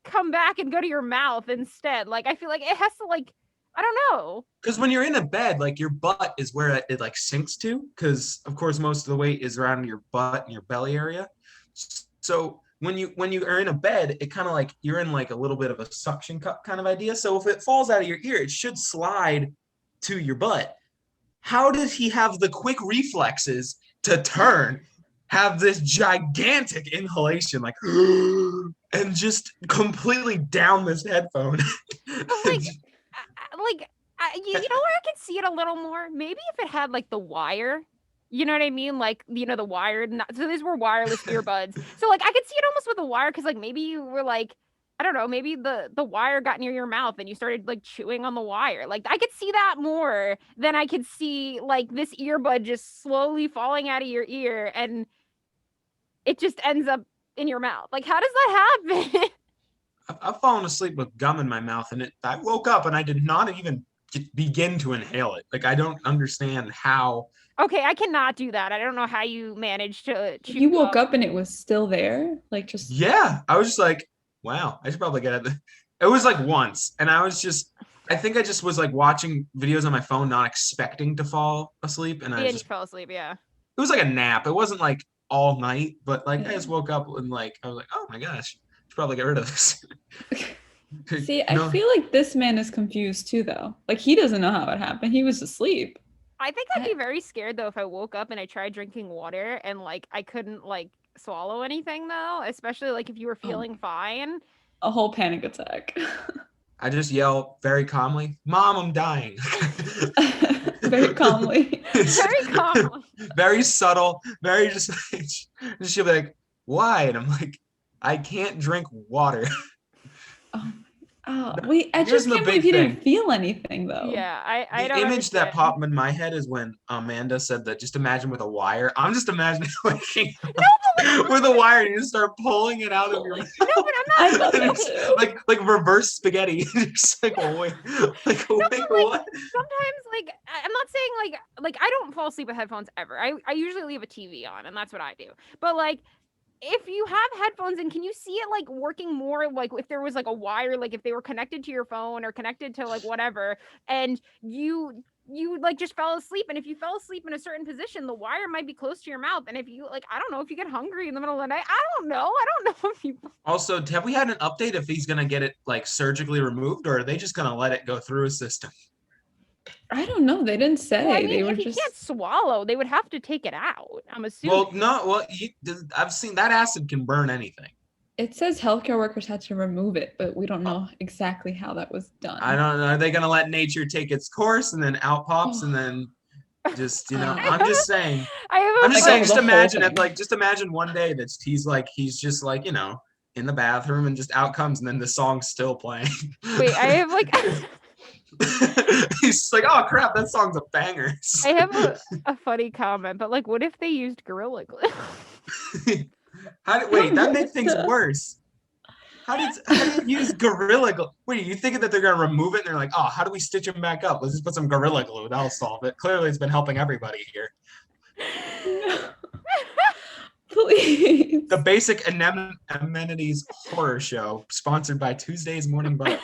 come back and go to your mouth instead? I feel like it has to I don't know. Because when you're in a bed, your butt is where it sinks to, because of course most of the weight is around your butt and your belly area. So when you are in a bed, it kind of you're in a little bit of a suction cup kind of idea. So if it falls out of your ear, it should slide to your butt. How does he have the quick reflexes to turn, have this gigantic inhalation, and just completely down this headphone? You know where I can see it a little more? Maybe if it had the wire You know what I mean? Like, you know, the wired. So these were wireless earbuds. So like I could see it almost with a wire because like maybe you were like, I don't know, maybe the wire got near your mouth and you started like chewing on the wire. Like I could see that more than I could see like this earbud just slowly falling out of your ear and it just ends up in your mouth. Like how does that happen? I've fallen asleep with gum in my mouth, and I woke up and I did not even begin to inhale it. Like I don't understand how. Okay, I cannot do that. I don't know how you managed to chew You woke gum. up and it was still there, like just. Yeah, I was just like, wow, I should probably get it. It was like once, and I think I just was like watching videos on my phone, not expecting to fall asleep, and Yeah, I you just, fell asleep. Yeah. it was like a nap. It wasn't like all night, but like I just woke up and like I was like, oh my gosh, I should probably get rid of this. See, I No. feel like this man is confused too, though. Like he doesn't know how it happened. He was asleep. I think I'd be very scared though if I woke up and I tried drinking water and like I couldn't like swallow anything though, especially like if you were feeling fine. A whole panic attack. I just yell very calmly, "Mom, I'm dying." Very calmly. Very calm. Very subtle, very just she'll be like, "Why?" And I'm like, "I can't drink water." Oh, wait, I Here's just the can't believe big he thing. didn't feel anything though. Yeah, I The don't image that understand. popped in my head is when Amanda said that just imagine with a wire. I'm just imagining waking up with a wire and you just start pulling it out of your mouth. No, but I I'm not. thought that It's too. like reverse spaghetti. Just like wait, like what? Sometimes like I'm not saying like I don't fall asleep with headphones ever. I usually leave a TV on and that's what I do. But like if you have headphones and can you see it like working more like if there was like a wire, like if they were connected to your phone or connected to like whatever, and you like just fell asleep, and if you fell asleep in a certain position the wire might be close to your mouth, and if you like I don't know if you get hungry in the middle of the night, I don't know if you Also, have we had an update if he's gonna get it like surgically removed, or are they just gonna let it go through his system? I don't know. They didn't say. Well, I mean, They were if he just. can't swallow, they would have to take it out. I'm assuming. Well, no. Well, I've seen that acid can burn anything. It says healthcare workers had to remove it, but we don't know exactly how that was done. I don't know. Are they gonna let nature take its course and then out pops and then just I'm just saying. I have a I'm just Like, saying. the Just whole imagine thing. it. Like just imagine one day that he's just like in the bathroom and just out comes and then the song's still playing. Wait, I have like He's like, oh crap, that song's a banger. I have a funny comment, but like, what if they used Gorilla Glue? Wait, that makes things worse. How did you use Gorilla Glue? Wait, you thinking that they're gonna remove it and they're like, oh, how do we stitch him back up? Let's just put some Gorilla Glue. That'll solve it. Clearly, it's been helping everybody here. Please. The Basic Amenities Horror Show, sponsored by Tuesday's Morning Buzz.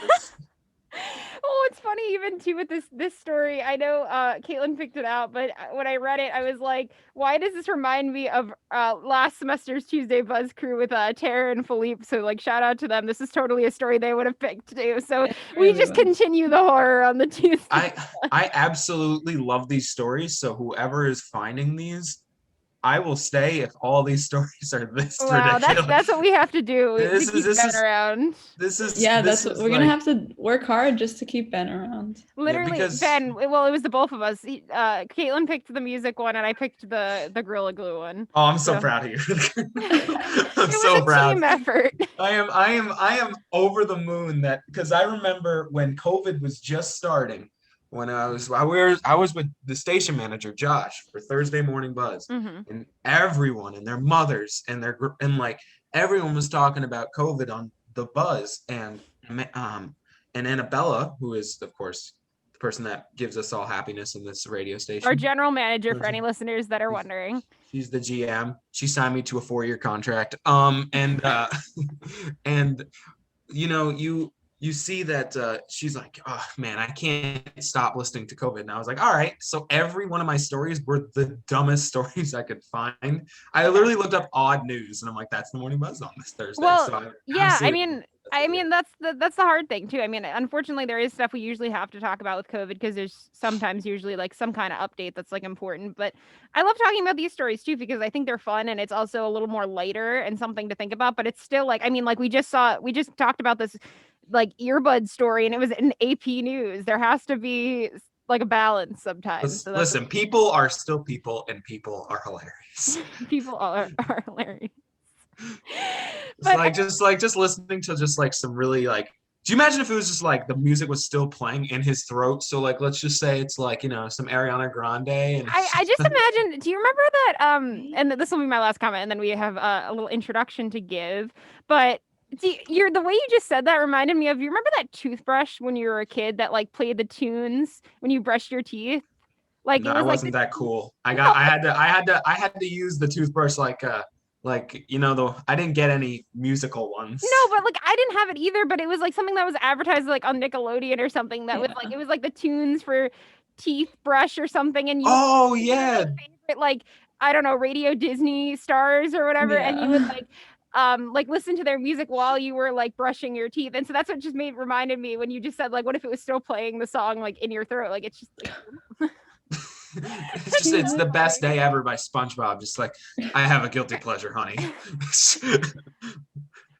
Oh, it's funny even too with this story. I know Caitlin picked it out, but when I read it, I was like, why does this remind me of last semester's Tuesday Buzz Crew with Tara and Philippe? So like shout out to them. This is totally a story they would have picked too. So we really just was. continue the horror on the Tuesday. I absolutely love these stories. So whoever is finding these, I will stay if all these stories are this Wow, ridiculous. that's what we have to do This to is- keep this Ben is- around. This is Yeah, this that's what is we're gonna like- have to work hard just to keep Ben around. Literally, because- Ben. Well, it was the both of us. Caitlin picked the music one, and I picked the Gorilla Glue one. Oh, I'm so So- proud of you. I'm It was so a proud. team effort. I am over the moon that because I remember when COVID was just starting, when I was with the station manager Josh for Thursday Morning Buzz, Mhm. and everyone and their mothers and like everyone was talking about COVID on the Buzz, and Annabella, who is of course the person that gives us all happiness in this radio station. Our general manager, for any listeners that are wondering. She's the GM. She signed me to a 4-year contract. And you see that she's like, oh man, I can't stop listening to COVID. And I was like, all right. So every one of my stories were the dumbest stories I could find. I literally looked up odd news and I'm like, that's the Morning Buzz on this Thursday. Well, So yeah, I absolutely- mean that's the hard thing too. I mean, unfortunately, there is stuff we usually have to talk about with COVID because there's sometimes usually like some kind of update that's like important. But I love talking about these stories too because I think they're fun and it's also a little more lighter and something to think about. But it's still like, I mean, like we just talked about this like earbud story and it was in AP News. There has to be like a balance sometimes. Listen, So that's listen, people are still people, and people are hilarious. people are hilarious. It's just listening to just like some really like. Do you imagine if it was just like the music was still playing in his throat? So like, let's just say it's like, you know, some Ariana Grande, and I just imagine. Do you remember that? And this will be my last comment, and then we have a little introduction to give. But the way you just said that reminded me of. You remember that toothbrush when you were a kid that like played the tunes when you brushed your teeth? Like no, it was I wasn't that cool. I had to use the toothbrush like you know I didn't get any musical ones. No, but like I didn't have it either, but it was like something that was advertised like on Nickelodeon or something that was like it was like the tunes for teeth brush or something, and you yeah, favorite, like I don't know, Radio Disney stars or whatever, and you would like listen to their music while you were like brushing your teeth. And so that's what just reminded me when you just said like what if it was still playing the song like in your throat, like it's just like it's the best day ever by SpongeBob. Just like I have a guilty pleasure, honey. No,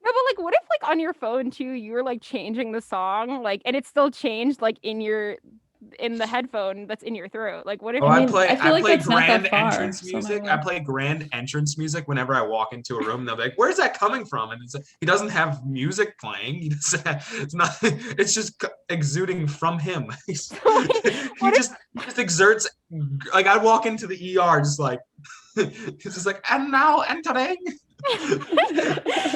but like what if like on your phone too you were like changing the song like and it still changed like in the headphone that's in your throat? Like what if I play grand entrance music. I play grand entrance music whenever I walk into a room, and they'll be like, where's that coming from? And it's like, he doesn't have music playing. It's just exuding from him. he just exerts. Like I walk into the ER just like he's just like, and now entering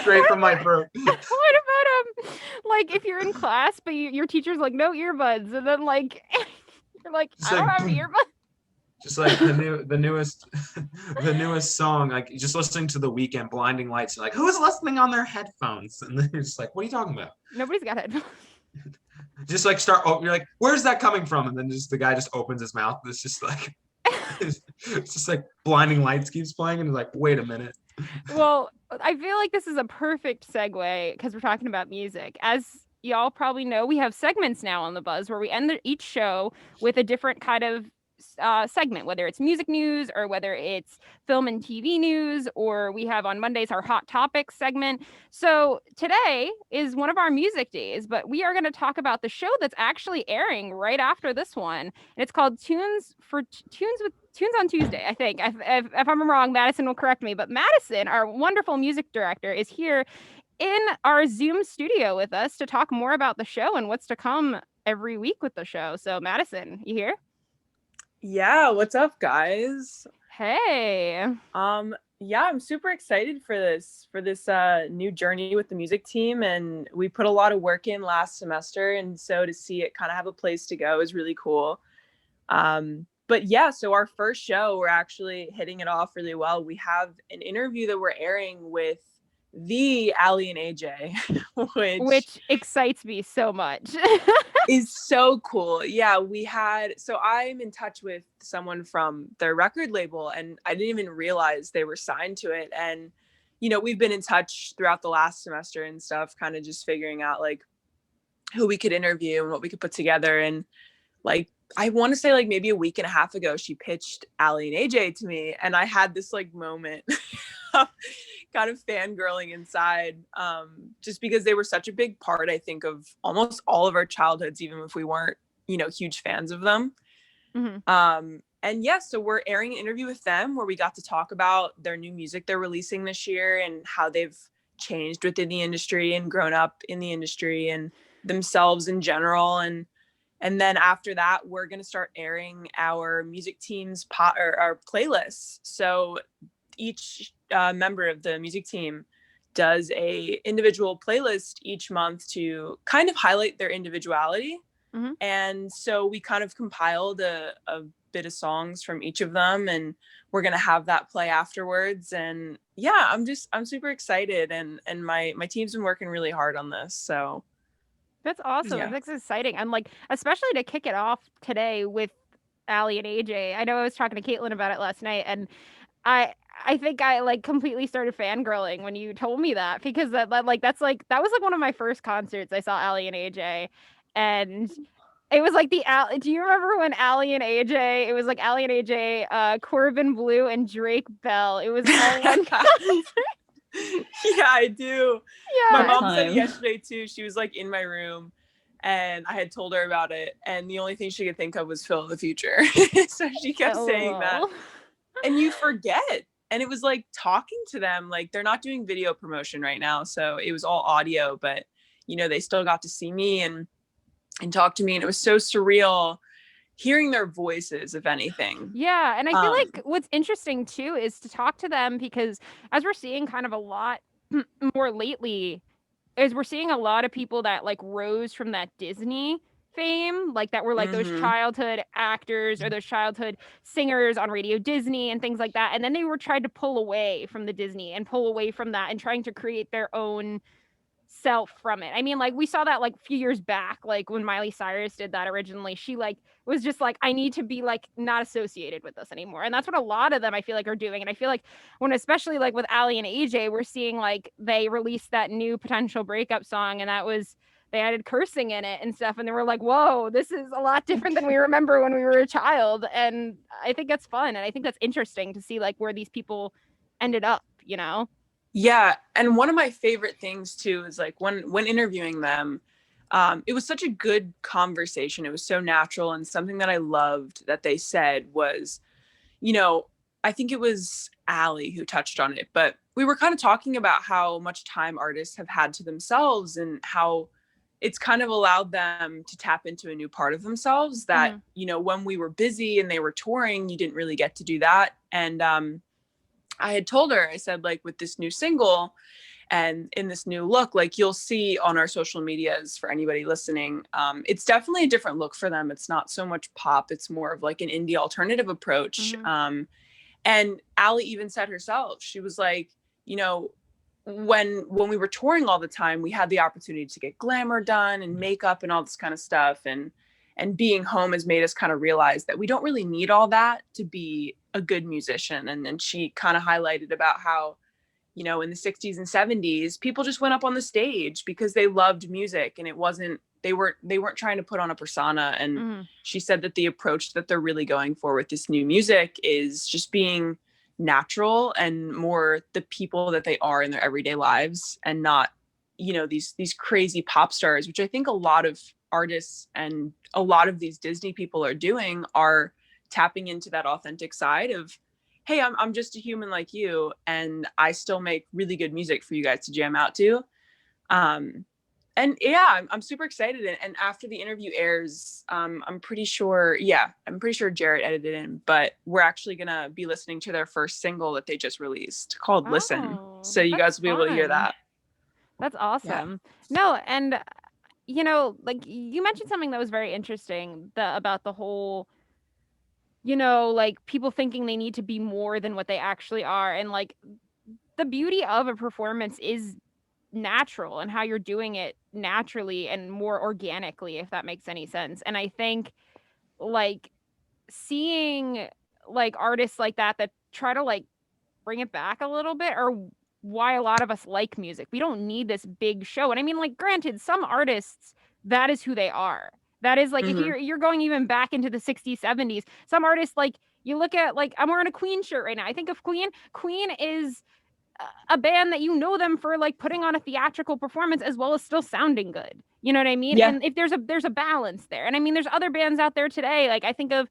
straight from my throat. What about like if you're in class but your teacher's like no earbuds, and then like you're like Just I don't like, have earbuds. Just like the newest song, like just listening to The Weeknd, Blinding Lights, you're like, who is listening on their headphones? And then you're just like, what are you talking about? Nobody's got headphones. Just like you're like, where's that coming from? And then just the guy just opens his mouth. It's just like it's just like Blinding Lights keeps playing, and it's like, wait a minute. Well, I feel like this is a perfect segue because we're talking about music. As y'all probably know, we have segments now on The Buzz where we end each show with a different kind of segment, whether it's music news or whether it's film and TV news, or we have on Mondays our Hot Topics segment. So today is one of our music days, but we are going to talk about the show that's actually airing right after this one. And it's called Tunes on Tuesday, I think. If I'm wrong, Madison will correct me. But Madison, our wonderful music director, is here in our Zoom studio with us to talk more about the show and what's to come every week with the show. So Madison, you here? Yeah, what's up, guys? Hey. Yeah, I'm super excited for this new journey with the music team, and we put a lot of work in last semester, and so to see it kind of have a place to go is really cool. But yeah, so our first show, we're actually hitting it off really well. We have an interview that we're airing with the Allie and AJ, which excites me so much. Is so cool. Yeah, so I'm in touch with someone from their record label, and I didn't even realize they were signed to it. And, you know, we've been in touch throughout the last semester and stuff, kind of just figuring out like who we could interview and what we could put together. And like, I want to say like maybe a week and a half ago, she pitched Allie and AJ to me, and I had this like moment kind of fangirling inside, just because they were such a big part, I think, of almost all of our childhoods, even if we weren't, you know, huge fans of them. Mm-hmm. And yeah, so we're airing an interview with them where we got to talk about their new music they're releasing this year and how they've changed within the industry and grown up in the industry and themselves in general. And then after that, we're going to start airing our music team's our playlists. So each member of the music team does a individual playlist each month to kind of highlight their individuality. Mm-hmm. And so we kind of compiled a bit of songs from each of them, and we're going to have that play afterwards. And yeah, I'm super excited. And my team's been working really hard on this. So that's awesome. Yeah. That's exciting. And like, especially to kick it off today with Allie and AJ. I know I was talking to Caitlin about it last night, and I think I like completely started fangirling when you told me that, because that was like one of my first concerts. I saw Allie and AJ, and it was like do you remember when Allie and AJ, it was like Allie and AJ, Corbin Bleu and Drake Bell. It was all one concert. Yeah, I do. Yeah. My mom said yesterday too, she was like in my room And I had told her about it, and the only thing she could think of was Phil of the Future. So she kept saying that. And you forget. And it was like talking to them, like they're not doing video promotion right now. So it was all audio, but you know, they still got to see me and talk to me. And it was so surreal hearing their voices, if anything. Yeah. And I feel like what's interesting too is to talk to them, because as we're seeing kind of a lot more lately, is we're seeing a lot of people that like rose from that Disney fame, like that were like those childhood actors or those childhood singers on Radio Disney and things like that. And then they were trying to pull away from the Disney and pull away from that and trying to create their own self from it. I mean, like we saw that like a few years back, like when Miley Cyrus did that originally, she like was just like, I need to be like not associated with this anymore. And that's what a lot of them I feel like are doing. And I feel like when, especially like with Ali and AJ, we're seeing like they released that new Potential breakup song, and that was, they added cursing in it and stuff. And they were like, whoa, this is a lot different than we remember when we were a child. And I think that's fun. And I think that's interesting to see like where these people ended up, you know? Yeah. And one of my favorite things too is like when interviewing them, it was such a good conversation. It was so natural. And something that I loved that they said was, you know, I think it was Ali who touched on it, but we were kind of talking about how much time artists have had to themselves and how it's kind of allowed them to tap into a new part of themselves that, you know, when we were busy and they were touring, you didn't really get to do that. And I had told her, I said, like, with this new single and in this new look, like you'll see on our social medias for anybody listening, it's definitely a different look for them. It's not so much pop. It's more of like an indie alternative approach. And Ali even said herself, she was like, you know, when we were touring all the time, we had the opportunity to get glamour done and makeup and all this kind of stuff. And being home has made us kind of realize that we don't really need all that to be a good musician. And then she kind of highlighted about how, you know, in the 60s and 70s, people just went up on the stage because they loved music, and it wasn't, they weren't trying to put on a persona. And she said that the approach that they're really going for with this new music is just being natural and more the people that they are in their everyday lives, and not, you know, these crazy pop stars, which I think a lot of artists and a lot of these Disney people are doing, are tapping into that authentic side of, hey, I'm just a human like you, and I still make really good music for you guys to jam out to. And yeah, I'm super excited. And after the interview airs, I'm pretty sure Jarrett edited in, but we're actually gonna be listening to their first single that they just released called Listen. So you guys will be able to hear that. That's awesome. Yeah. No, and you know, like you mentioned something that was very interesting about the whole, you know, like people thinking they need to be more than what they actually are. And like the beauty of a performance is natural and how you're doing it naturally and more organically, if that makes any sense. And I think like seeing like artists like that try to like bring it back a little bit, or why a lot of us like music. We don't need this big show. And I mean, like, granted, some artists, that is who they are. That is like, if you're going even back into the 60s, 70s, some artists, like you look at, like, I'm wearing a Queen shirt right now. I think of Queen is a band that you know them for like putting on a theatrical performance as well as still sounding good. You know what I mean? Yeah. And if there's a balance there. And I mean, there's other bands out there today. Like I think of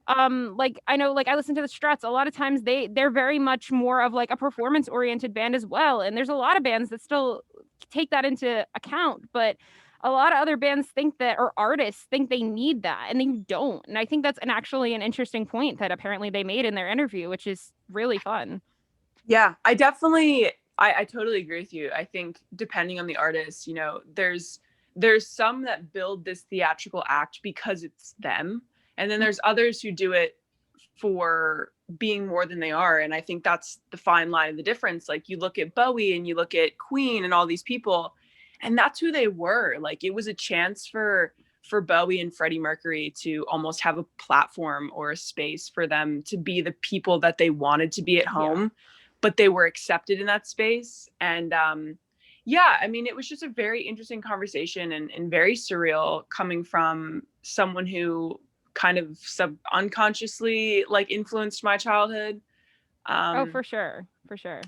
like I know, like I listen to the Struts. A lot of times they're very much more of like a performance oriented band as well. And there's a lot of bands that still take that into account, but a lot of other bands think that, or artists think they need that, and they don't. And I think that's actually an interesting point that apparently they made in their interview, which is really fun. Yeah, I totally agree with you. I think depending on the artist, you know, there's some that build this theatrical act because it's them. And then there's others who do it for being more than they are. And I think that's the fine line of the difference. Like you look at Bowie and you look at Queen and all these people, and that's who they were. Like it was a chance for Bowie and Freddie Mercury to almost have a platform or a space for them to be the people that they wanted to be at home, but they were accepted in that space. And yeah, I mean, it was just a very interesting conversation and very surreal coming from someone who kind of unconsciously like influenced my childhood. Oh, for sure.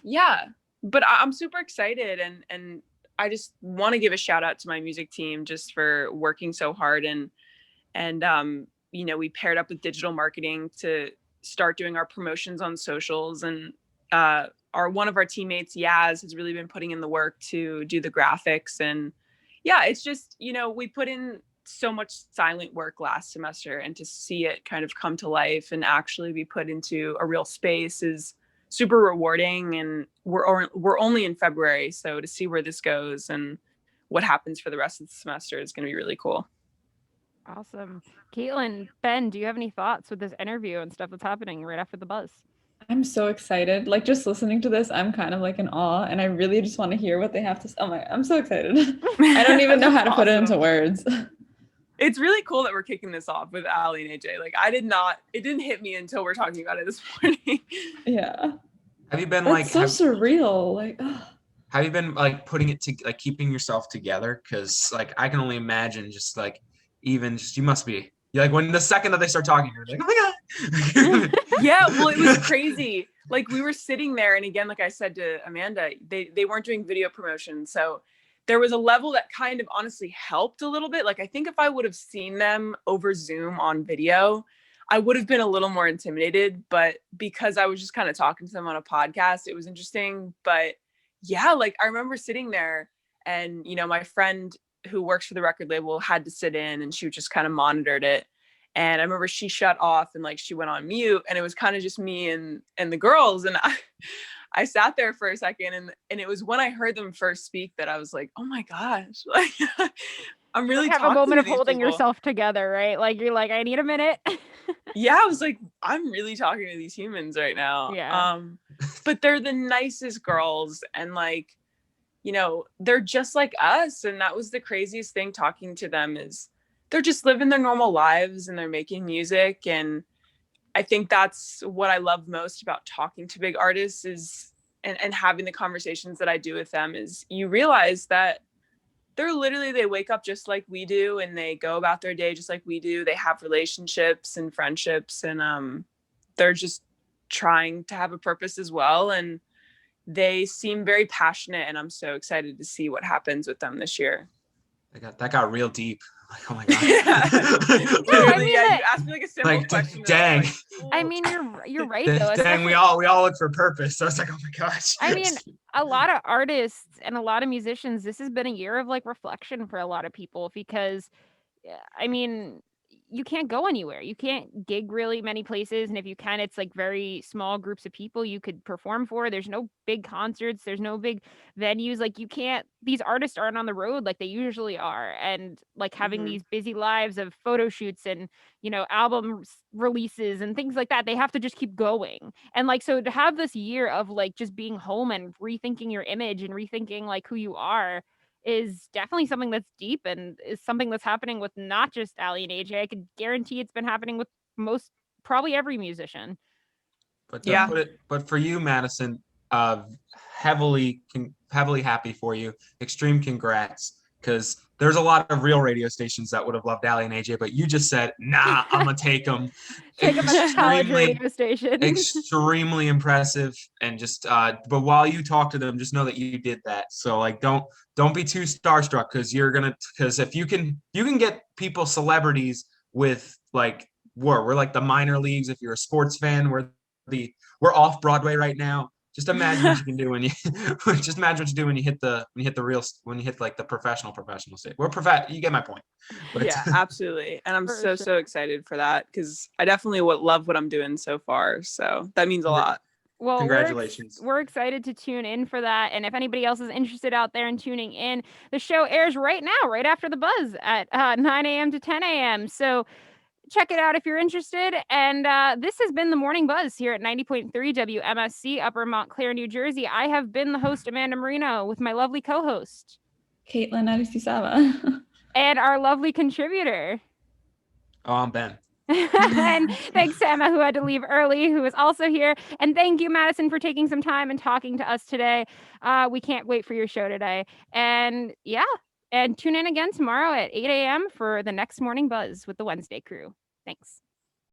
Yeah, but I'm super excited. And I just want to give a shout out to my music team just for working so hard. And you know, we paired up with digital marketing to start doing our promotions on socials. And one of our teammates, Yaz, has really been putting in the work to do the graphics. And yeah, it's just, you know, we put in so much silent work last semester, and to see it kind of come to life and actually be put into a real space is super rewarding. And we're only in February, so to see where this goes and what happens for the rest of the semester is going to be really cool. Awesome. Caitlin, Ben, do you have any thoughts with this interview and stuff that's happening right after the buzz? I'm so excited. Like, just listening to this, I'm kind of like in awe, and I really just want to hear what they have to say. I'm so excited. I don't even know how to put it into words. It's really cool that we're kicking this off with Allie and AJ. Like, it didn't hit me until we're talking about it this morning. Yeah. Have you been That's so surreal. Like, have you been like putting it to like keeping yourself together? Because like I can only imagine just like even just you must be like when the second that they start talking, you're like, oh my God. Yeah, well, it was crazy. Like we were sitting there, and again, like I said to Amanda, they weren't doing video promotion. So there was a level that kind of honestly helped a little bit. Like I think if I would have seen them over Zoom on video, I would have been a little more intimidated, but because I was just kind of talking to them on a podcast, it was interesting. But yeah, like I remember sitting there, and, you know, my friend who works for the record label had to sit in, and she just kind of monitored it. And I remember she shut off and like she went on mute, and it was kind of just me and the girls. And I sat there for a second, and it was when I heard them first speak that I was like, oh my gosh, like I'm really have a moment of holding yourself together, right? Like you're like, I need a minute. Yeah, I was like, I'm really talking to these humans right now. Yeah. But they're the nicest girls, and like, you know, they're just like us. And that was the craziest thing talking to them, is they're just living their normal lives and they're making music. And I think that's what I love most about talking to big artists is and having the conversations that I do with them, is you realize that they wake up just like we do, and they go about their day just like we do. They have relationships and friendships, and they're just trying to have a purpose as well. And they seem very passionate, and I'm so excited to see what happens with them this year. That got real deep. Like, oh my God. You asked me like a simple question. Dang. I mean, you're right though. Dang, we all look for purpose. So I was like, oh my gosh. I mean, a lot of artists and a lot of musicians, this has been a year of like reflection for a lot of people, because I mean, you can't go anywhere. You can't gig really many places. And if you can, it's like very small groups of people you could perform for. There's no big concerts. There's no big venues. Like you can't, these artists aren't on the road like they usually are. And like having these busy lives of photo shoots and, you know, album releases and things like that, they have to just keep going. And like, so to have this year of like just being home and rethinking your image and rethinking like who you are is definitely something that's deep, and is something that's happening with not just Allie and AJ. I could guarantee it's been happening with probably every musician. But but for you, Madison, heavily happy for you. Extreme congrats, because there's a lot of real radio stations that would have loved Allie and AJ, but you just said, nah, I'm gonna take them. Take them at a college radio station. Extremely impressive. And just but while you talk to them, just know that you did that. So like don't be too starstruck, because if you can get people, celebrities with like we're like the minor leagues. If you're a sports fan, we're off Broadway right now. Just imagine what you can do when you hit like the professional stage. You get my point. But yeah, absolutely. And I'm so excited for that, because I definitely love what I'm doing so far. So that means a lot. Well, congratulations. We're excited to tune in for that. And if anybody else is interested out there in tuning in, the show airs right now, right after the buzz at 9 a.m. to 10 a.m. So check it out if you're interested. And this has been the Morning Buzz here at 90.3 WMSC, Upper Montclair, New Jersey. I have been the host, Amanda Marino, with my lovely co-host, Caitlin Adisisava. And our lovely contributor. Oh, I'm Ben. And thanks to Emma, who had to leave early, who is also here. And thank you, Madison, for taking some time and talking to us today. We can't wait for your show today. And yeah. And tune in again tomorrow at 8 a.m. for the next Morning Buzz with the Wednesday crew. Thanks.